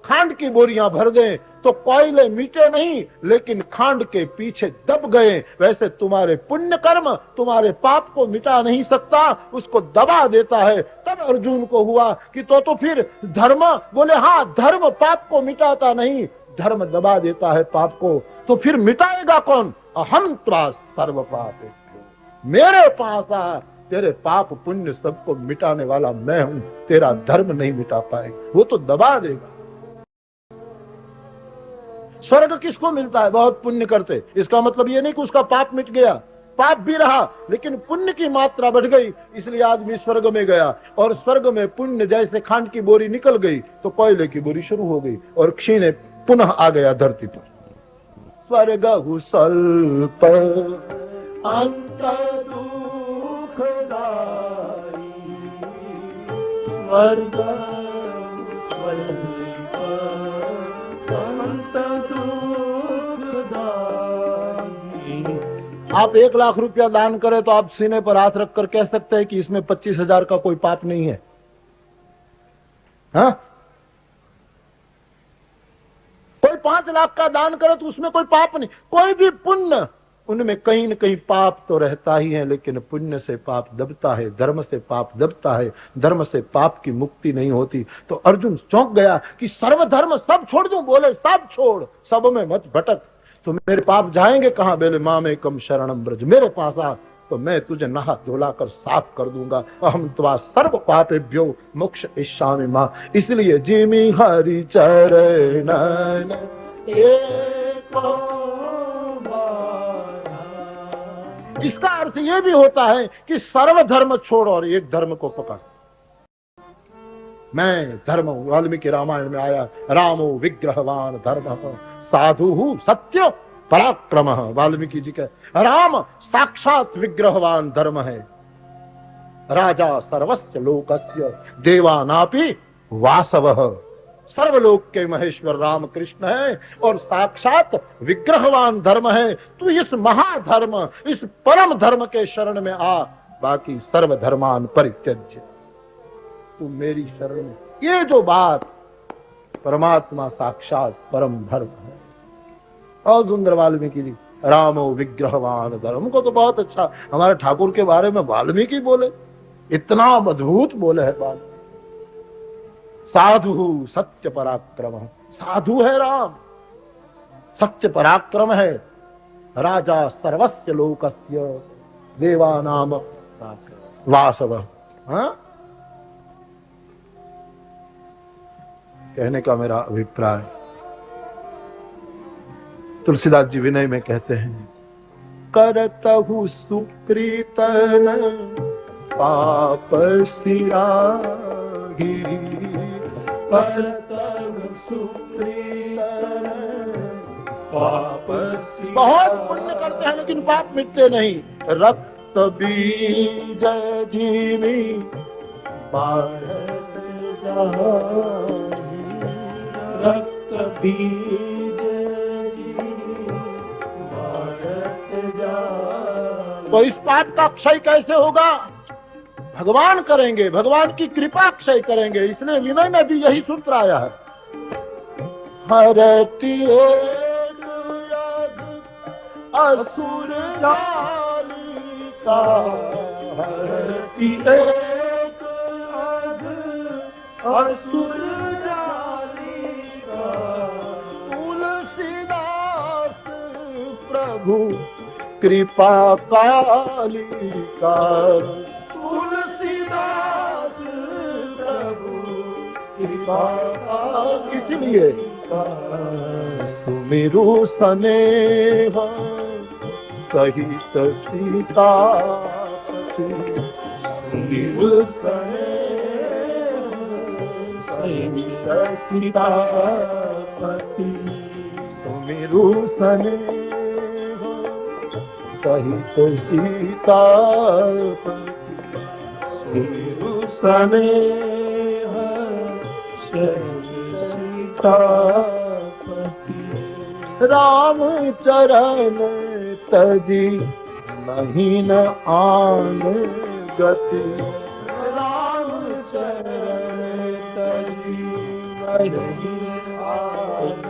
खांड की बोरियां भर दे तो कोयले मिटे नहीं, लेकिन खांड के पीछे दब गए। वैसे तुम्हारे पुण्य कर्म तुम्हारे पाप को मिटा नहीं सकता, उसको दबा देता है। तब अर्जुन को हुआ कि तो फिर धर्म, बोले हाँ धर्म पाप को मिटाता नहीं, धर्म दबा देता है पाप को। तो फिर मिटाएगा कौन? अहम त्वा सर्व पाप, मेरे पास आ, तेरे पाप पुण्य सबको मिटाने वाला मैं हूं, तेरा धर्म नहीं मिटा पाएगा, वो तो दबा देगा। स्वर्ग किसको मिलता है? बहुत पुण्य करते। इसका मतलब ये नहीं कि उसका पाप मिट गया, पाप भी रहा लेकिन पुण्य की मात्रा बढ़ गई, इसलिए आदमी स्वर्ग में गया। और स्वर्ग में पुण्य जैसे खांड की बोरी निकल गई तो कोयले की बोरी शुरू हो गई और क्षीण पुनः आ गया धरती पर। स्वर्ग स्वल्प अंत दुखदाई, स्वर्ग स्वल्प अंत दुखदाई। आप 1 लाख रुपया दान करें तो आप सीने पर हाथ रखकर कह सकते हैं कि इसमें 25,000 का कोई पाप नहीं है। हाँ? कोई 5 लाख का दान करे तो उसमें कोई पाप नहीं। कोई भी पुण्य, उनमें कहीं न कहीं पाप तो रहता ही है, लेकिन पुण्य से पाप दबता है, धर्म से पाप दबता है, धर्म से पाप की मुक्ति नहीं होती। तो अर्जुन चौंक गया कि सर्वधर्म सब छोड़ दूं? बोले सब छोड़, सब में मत भटक। तो मेरे पाप जाएंगे कहां? बोले मामेकम शरणम व्रज, मेरे पास आ तो मैं तुझे नहा धोला कर साफ कर दूंगा। अहम त्वा सर्व पापेभ्यो मोक्ष इष्यामि मां। इसलिए जिमि हरि चरण एको बारा। इसका अर्थ यह भी होता है कि सर्व धर्म छोड़ और एक धर्म को पकड़। मैं धर्म हूं। वाल्मीकि रामायण में आया, रामो विग्रहवान धर्म साधु सत्य पराक्रम। वाल्मीकि जी कहे राम साक्षात विग्रहवान धर्म है। राजा सर्वस्य लोकस्य देवानापि वासवः। सर्वलोक के महेश्वर राम कृष्ण है और साक्षात विग्रहवान धर्म है। तू इस महाधर्म, इस परम धर्म के शरण में आ, बाकी सर्व धर्मान परित्यज्य। तू मेरी शरण में। ये जो बात, परमात्मा साक्षात परम धर्म है। और सुंदर वाल्मीकि जी, रामो विग्रहवान धर्म को तो बहुत अच्छा हमारे ठाकुर के बारे में वाल्मीकि बोले, इतना अद्भुत बोले है बात। साधु सत्य पराक्रम, साधु है राम, सत्य पराक्रम है। राजा सर्वस्य लोकस्य देवानाम वासव। हाँ? कहने का मेरा अभिप्राय, तुलसीदास जी विनय में कहते हैं, करतहु सुकृतन पाप सिराही, करतहु सुकृतन पाप सिराही। बहुत पुण्य करते हैं लेकिन पाप मिटते नहीं। रक्त बीज जीवी बाढ़त जाही, रक्त बीज बाढ़त जाही। तो इस पाप का क्षय कैसे होगा? भगवान करेंगे, भगवान की कृपा क्षय करेंगे। इसलिए विनय में भी यही सूत्र आया है। हरति एक असुर जालिका, हरति एक असुर जालिका। तुलसीदास प्रभु कृपा कालिका, तुलसीदास प्रभु कृपा। इसलिए सुमिरु स्नेह सहित सीतापति, सुमिरु स्नेह सहित सीतापति, सुमिरु स्नेह सहित सीतापति, सुमिरु स्नेह सहित सीतापति। राम चरण तजी नहीं न आन गति, राम चरण तजी नहीं आन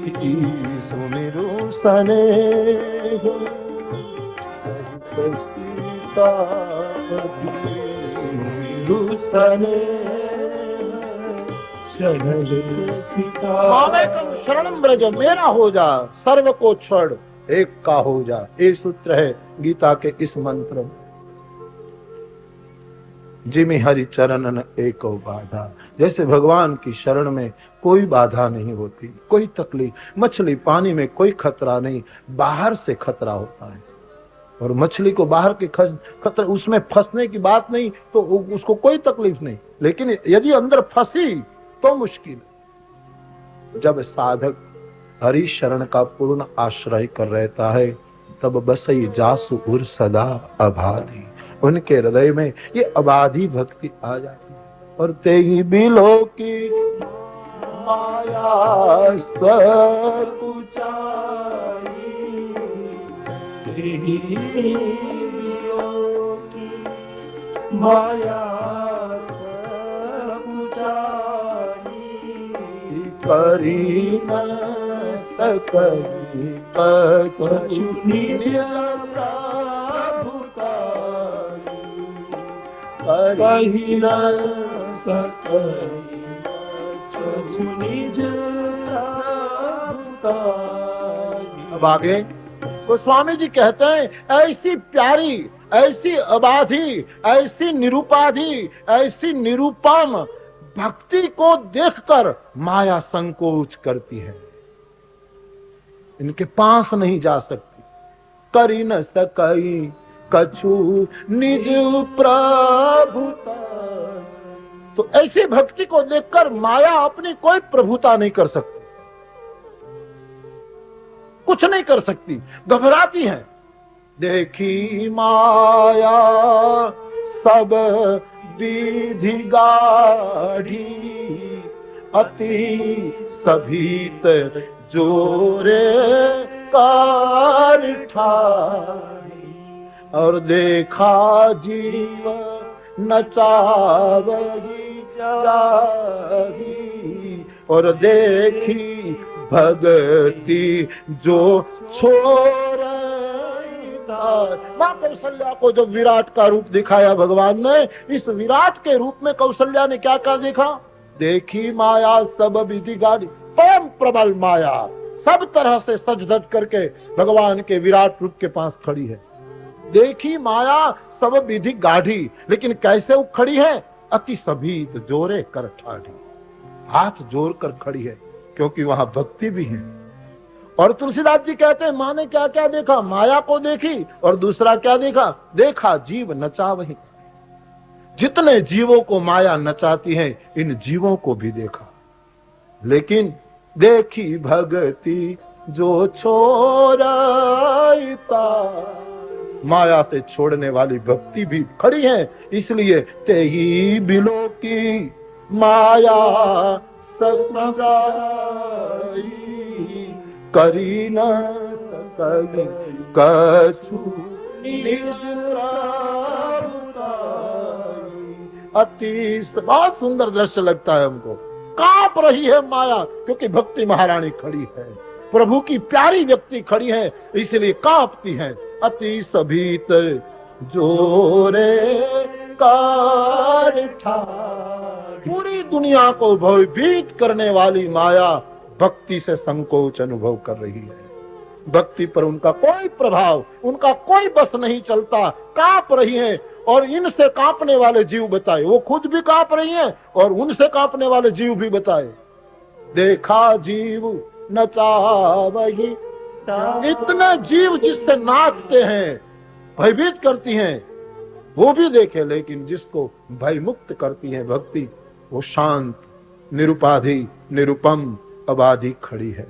गति। सुमिरु स्नेह सहित सीतापति, सुमिरु स्नेह शरणम ब्रज, मेरा हो जा, सर्व को छोड़ एक का हो जा। ये सूत्र है गीता के इस मंत्र में। जिमि हरि चरणन एको बाधा। जैसे भगवान की शरण में कोई बाधा नहीं होती, कोई तकलीफ। मछली पानी में कोई खतरा नहीं, बाहर से खतरा होता है। और मछली को बाहर के खतरा, उसमें फंसने की बात नहीं तो उसको कोई तकलीफ नहीं, लेकिन यदि अंदर फंसी तो मुश्किल। जब साधक हरि शरण का पूर्ण आश्रय कर रहता है तब बसई जासु उर सदा अबाधी। उनके हृदय में ये अबाधी भक्ति आ जाती है। और ते ही बिलो की माया सकुचाई, ते ही बिलो की माया करी न सकई कछु निज प्रभुताई, करी न सकई कछु निज प्रभुताई। अब आगे तो स्वामी जी कहते हैं, ऐसी प्यारी, ऐसी अबाधी, ऐसी निरूपाधी, ऐसी निरूपम भक्ति को देखकर माया संकोच करती है, इनके पास नहीं जा सकती। करी न सकई कछु निज प्रभुता। तो ऐसी भक्ति को देखकर माया अपनी कोई प्रभुता नहीं कर सकती, कुछ नहीं कर सकती, घबराती है। देखी माया सब विधि गाढ़ी, अति सभीत जोरे कार ठाई। और देखा जीव नचावगी जागी, और देखी भगति जो छोड़। मां कौशल्या को जब विराट का रूप दिखाया भगवान ने, इस विराट के रूप में कौशल्या ने क्या क्या देखा? देखी माया सब विधि गाड़ी, परम प्रबल माया, सब तरह से सज धज करके भगवान के विराट रूप के पास खड़ी है। देखी माया सब विधि गाढ़ी, लेकिन कैसे वो खड़ी है? अति सभीत जोरे कर ठाढ़ी, हाथ जोड़ कर खड़ी है, क्योंकि वहां भक्ति भी है। और तुलसीदास जी कहते हैं माँ ने क्या क्या देखा? माया को देखी, और दूसरा क्या देखा? देखा जीव नचा वही। जितने जीवों को माया नचाती है, इन जीवों को भी देखा। लेकिन देखी भगति जो छोड़ता, माया से छोड़ने वाली भक्ति भी खड़ी है। इसलिए तेही बिलो की माया ससुराई, करी न सकल कछु निज अति। बहुत सुंदर दृश्य लगता है हमको। कांप रही है माया, क्योंकि भक्ति महारानी खड़ी है, प्रभु की प्यारी व्यक्ति खड़ी है, इसलिए कांपती है। अति सभीत जोरे कार ठाढ़ी, पूरी दुनिया को भयभीत करने वाली माया भक्ति से संकोच अनुभव कर रही है। भक्ति पर उनका कोई प्रभाव, उनका कोई बस नहीं चलता, कांप रही है। और इनसे कांपने वाले जीव बताए, वो खुद भी कांप रही हैं, और उनसे कांपने वाले जीव भी बताए। देखा जीव नचा वही, इतने जीव जिससे नाचते हैं, भयभीत करती हैं, वो भी देखे। लेकिन जिसको भय मुक्त करती है भक्ति, वो शांत, निरुपाधि, निरुपम, अबाधी खड़ी है।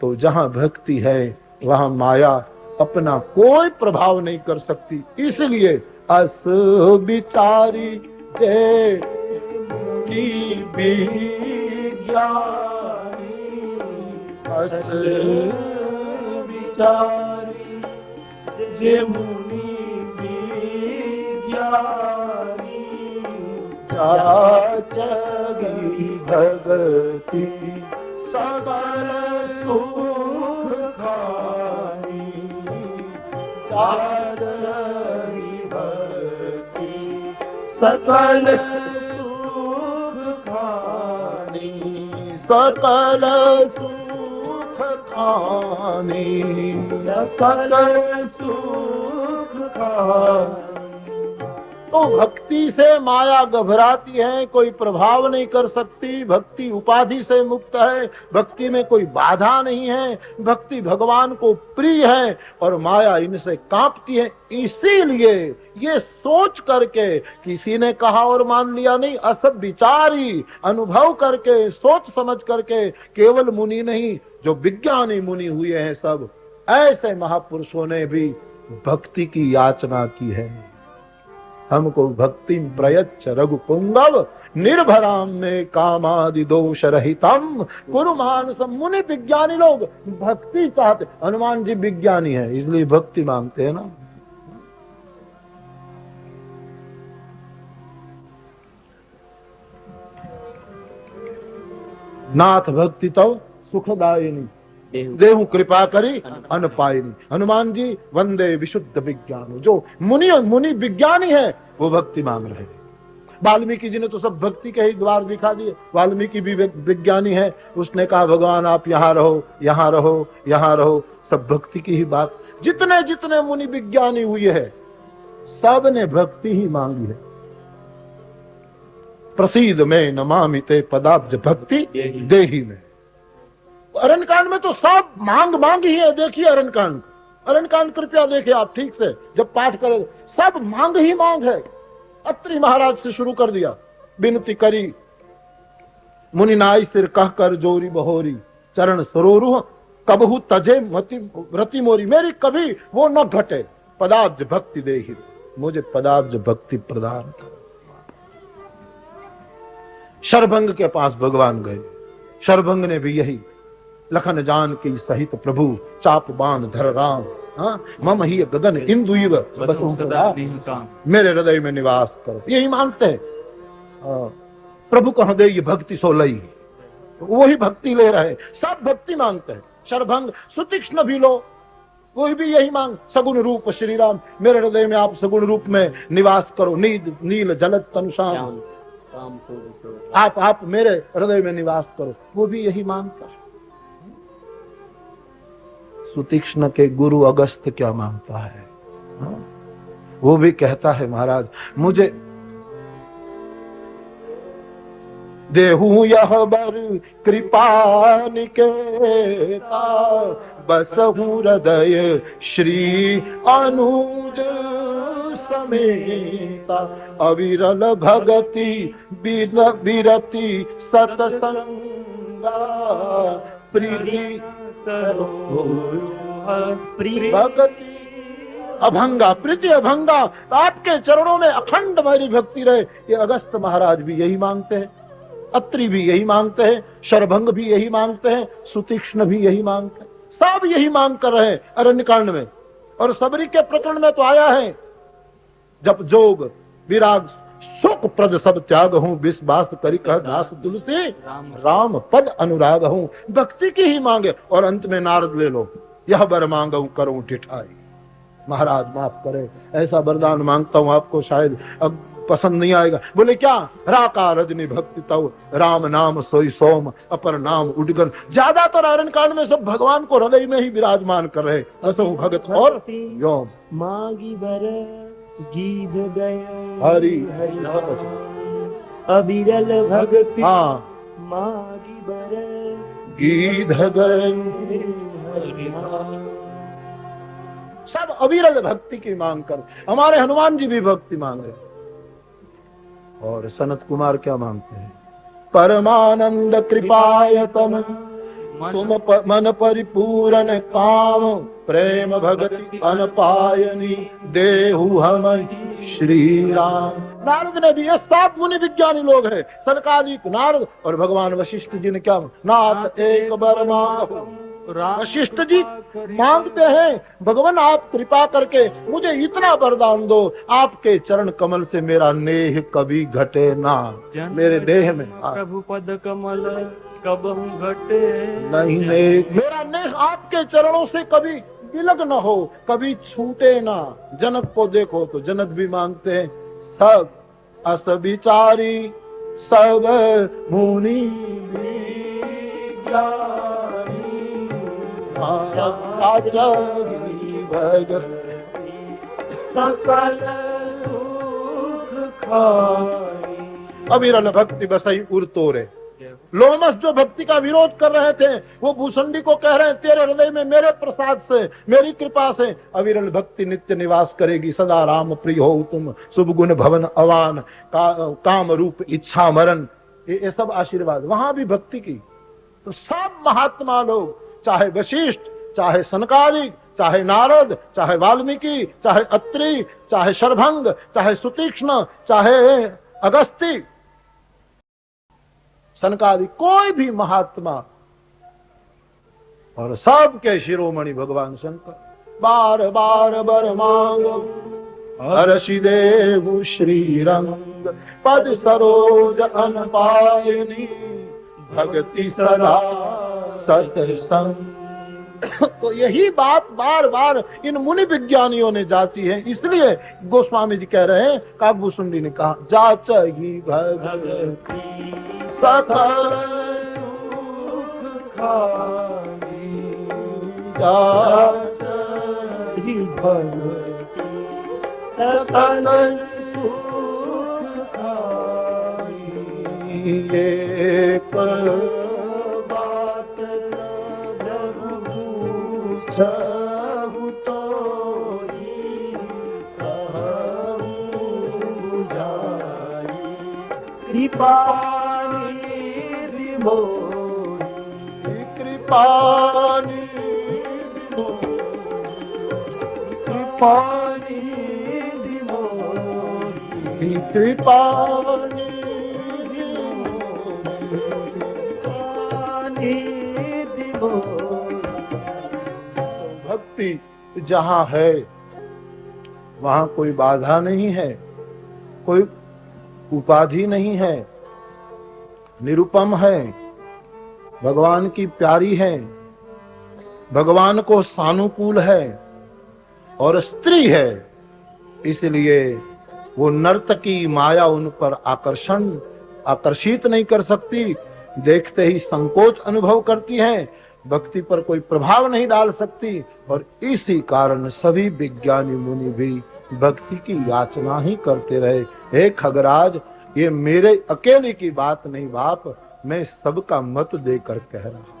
तो जहां भक्ति है वहां माया अपना कोई प्रभाव नहीं कर सकती। इसलिए अस बिचारी जे की विज्ञानी, अस बिचारी जे मुनि विज्ञानी, चाचगी भगति सकल सुख खानी, चाचगी भक्ति सकल सुख खानी, सकल सुख खानी, सकल सुख खानी। तो भक्ति से माया घबराती है, कोई प्रभाव नहीं कर सकती। भक्ति उपाधि से मुक्त है, भक्ति में कोई बाधा नहीं है, भक्ति भगवान को प्रिय है, और माया इनसे कांपती है। इसीलिए ये सोच करके, किसी ने कहा और मान लिया नहीं, असब विचारी, अनुभव करके, सोच समझ करके, केवल मुनि नहीं, जो विज्ञानी मुनि हुए हैं सब, ऐसे महापुरुषों ने भी भक्ति की याचना की है। हमको भक्ति प्रयच्छ रघुपुंगव निर्भराम में कामादि दोष रहितम कुरु मानसम। मुनि विज्ञानी लोग भक्ति चाहते। हनुमान जी विज्ञानी है, इसलिए भक्ति मांगते हैं ना। नाथ भक्ति तो सुखदायिनी, देहु कृपा करी अन पायनी। हनुमान जी वंदे विशुद्ध विज्ञान, जो मुनि विज्ञानी है वो भक्ति मांग रहे हैं। वाल्मीकि जी ने तो सब भक्ति के ही द्वार दिखा दिए। वाल्मीकि भी विज्ञानी है, उसने कहा भगवान आप यहाँ रहो, यहाँ रहो, यहाँ रहो, सब भक्ति की ही बात। जितने जितने मुनि विज्ञानी हुए हैं, सब ने भक्ति ही मांगी है। प्रसीद में नमामि ते पदाब्ज भक्ति देही में। अरण्यकांड में तो सब मांग ही है। देखिए अरण्यकांड कृपया देखिए आप ठीक से, जब पाठ करें, सब मांग ही मांग है। अत्रि महाराज से शुरू कर दिया, विनती करी मुनि नाई सिर कह कर जोरी बहोरी, चरण सरोरुह कबहु तजे व्रति मोरी। मेरी कभी वो न घटे, पदाब्ज भक्ति देही, मुझे पदाब्ज भक्ति प्रदान कर। शरभंग के पास भगवान गए। शरभंग ने भी यही, लखन जान की सहित प्रभु चाप बांध धर राम, मम ही गगन इंदुइव मेरे हृदय में निवास करो। यही मांगते हैं। प्रभु कह दे ये भक्ति सो लई, वही भक्ति ले रहे। सब भक्ति मांगते हैं। शरभंग सुतीक्ष्ण भी लो, वही भी यही मांग। सगुण रूप श्री राम, मेरे हृदय में आप सगुण रूप में निवास करो। नील जलद तनुषाम, आप मेरे हृदय में निवास करो, वो भी यही मांगता है। सुतीक्ष्ण के गुरु अगस्त क्या मांगता है? हाँ? वो भी कहता है महाराज मुझे देहू यह बर कृपा निकेता, बसहु हृदय श्री अनुज समेता, अविरल भगति विरति सतसंगा, प्रीति भगति अभंगा, प्रीति अभंगा, आपके चरणों में अखंड मेरी भक्ति रहे। ये अगस्त महाराज भी यही मांगते हैं, अत्रि भी यही मांगते हैं, शरभंग भी यही मांगते हैं, सुतीक्ष्ण भी यही मांगते हैं, सब यही मांग कर रहे हैं अरण्यकांड में। और सबरी के प्रकरण में तो आया है, जब जोग विराग सुख प्रद सब त्याग हूं, विश्वास करी कह दास तुलसी, राम पद अनुराग हूं। भक्ति की ही मांगे। और अंत में नारद ले लो, यह वर मांगू करूं ठिठाई। महाराज माफ करे, ऐसा वरदान मांगता हूं, आपको शायद अब पसंद नहीं आएगा। बोले क्या? राका रजनी भक्ति तव, राम नाम सोई सोम, अपर नाम उडगन। ज्यादातर अरण्य कांड में सब भगवान को हृदय में ही विराजमान कर रहे, असहु भगत और व्योम। मांगी बर गीध गए हरि हरि अविरल भक्ति, हाँ मांगी बर गीध गए। सब अविरल भक्ति की मांग कर, हमारे हनुमान जी भी भक्ति मांगे। और सनत कुमार क्या मांगते हैं? परमानंद कृपायतम, तुम मन परिपूर्ण काम, प्रेम भगति अनपायनी, देहु हम श्री राम। नारद ने भी, ये सब मुनि विज्ञानी लोग हैं, सनकादिक, नारद और भगवान वशिष्ठ जी ने क्या? नाथ एक बर मांगो। वशिष्ठ जी मांगते हैं, भगवान आप कृपा करके मुझे इतना वरदान दो, आपके चरण कमल से मेरा नेह कभी घटे ना। मेरे देह में प्रभु पद कमल कब घटे नहीं, मेरा नेह आपके चरणों से कभी विलग न हो, कभी छूटे ना। जनक को देखो तो जनक भी मांगते हैं, सब अस विचारी सब मुनि सकल सुख खाई। अविरल भक्ति बसई उर तोरे। लोमस जो भक्ति का विरोध कर रहे थे, वो भूसुंडी को कह रहे हैं, तेरे हृदय में मेरे प्रसाद से, मेरी कृपा से अविरल भक्ति नित्य निवास करेगी। सदा राम प्रिय हो तुम, शुभ गुण भवन अवान, काम रूप इच्छा मरण। ये सब आशीर्वाद वहां भी भक्ति की। तो सब महात्मा लोग, चाहे वशिष्ठ, चाहे सनकादिक, चाहे नारद, चाहे वाल्मीकि, चाहे अत्रि, चाहे शरभंग, चाहे सुतीक्ष्ण, चाहे अगस्ती, सनकादिक, कोई भी महात्मा, और सबके शिरोमणि भगवान शंकर, बार बार बर मांगो हर्षि देव श्री रंग, पद सरोज अनपायनी, भक्ति सदा सतसंग। तो यही बात बार बार इन मुनि विज्ञानियों ने जांची है। इसलिए गोस्वामी जी कह रहे हैं, काकभूषुंडी ने कहा, जाचहि भगति सकल सुख खाई, जाचहि भगति सकल सुख खाई। एक कृपानिधि मोहि, कृपानिधि मोहि, कृपानिधि मोहि। भक्ति जहां है वहां कोई बाधा नहीं है, कोई उपाधि नहीं है, निरुपम है, भगवान की प्यारी है, भगवान को सानुकूल है और स्त्री है। इसलिए वो नर्तकी माया उन पर आकर्षित नहीं कर सकती, देखते ही संकोच अनुभव करती है। भक्ति पर कोई प्रभाव नहीं डाल सकती। और इसी कारण सभी विज्ञानी मुनि भी भक्ति की याचना ही करते रहे। हे खगराज, ये मेरे अकेले की बात नहीं बाप, मैं सबका मत देकर कह रहा हूं।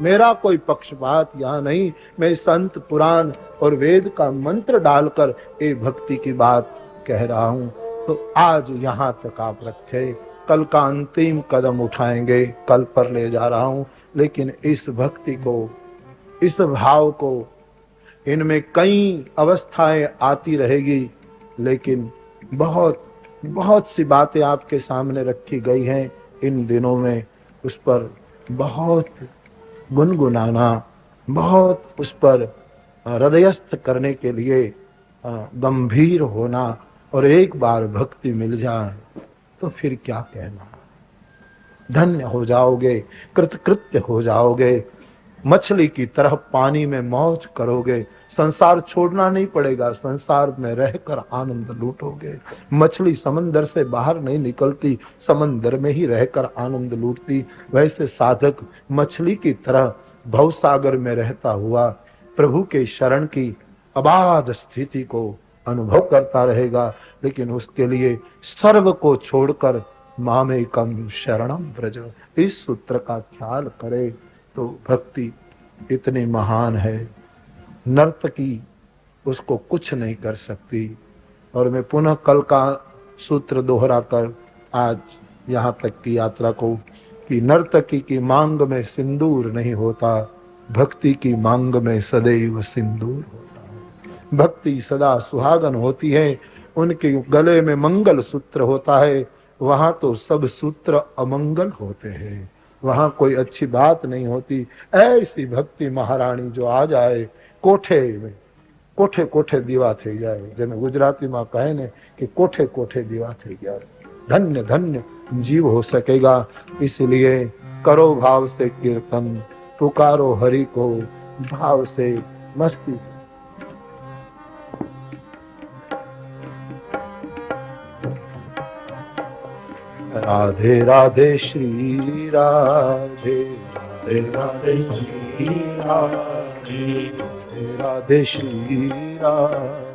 मेरा कोई पक्षपात यहाँ नहीं। मैं संत पुराण और वेद का मंत्र डालकर ये भक्ति की बात कह रहा हूं। तो आज यहाँ तक आप रखे, कल का अंतिम कदम उठाएंगे, कल पर ले जा रहा हूं। लेकिन इस भक्ति को, इस भाव को, इनमें कई अवस्थाएं आती रहेगी, लेकिन बहुत बहुत सी बातें आपके सामने रखी गई हैं इन दिनों में। उस पर बहुत गुनगुनाना, बहुत उस पर हृदयस्थ करने के लिए गंभीर होना, और एक बार भक्ति मिल जाए तो फिर क्या कहना, धन्य हो जाओगे, कृतकृत्य हो जाओगे, मछली की तरह पानी में मौज करोगे। संसार छोड़ना नहीं पड़ेगा, संसार में रहकर आनंद लूटोगे। मछली समंदर से बाहर नहीं निकलती, समंदर में ही रहकर आनंद लूटती। वैसे साधक मछली की तरह भवसागर में रहता हुआ प्रभु के शरण की अबाध स्थिति को अनुभव करता रहेगा। लेकिन उसके लिए सर्व को छोड़कर मामेकम शरणम व्रज, इस सूत्र का ख्याल करे तो भक्ति इतनी महान है, नर्तकी उसको कुछ नहीं कर सकती। और मैं पुनः कल का सूत्र दोहरा कर आज यहाँ तक की यात्रा को, कि नर्तकी की मांग में सिंदूर नहीं होता, भक्ति की मांग में सदैव सिंदूर होता है। भक्ति सदा सुहागन होती है, उनके गले में मंगल सूत्र होता है। वहां तो सब सूत्र अमंगल होते हैं, वहां कोई अच्छी बात नहीं होती। ऐसी भक्ति महारानी जो आ जाए कोठे में, कोठे कोठे दीवा થઈ જાય, જેને ગુજરાતીમાં કહે ને કે કોઠે કોઠે દીવા થઈ જાય, धन्य धन्य जीव हो सकेगा। इसलिए करो भाव से कीर्तन, पुकारो हरि को भाव से, मस्ती से। राधे राधे श्री राधे, राधे राधे श्री राधे, राधे श्री राधे।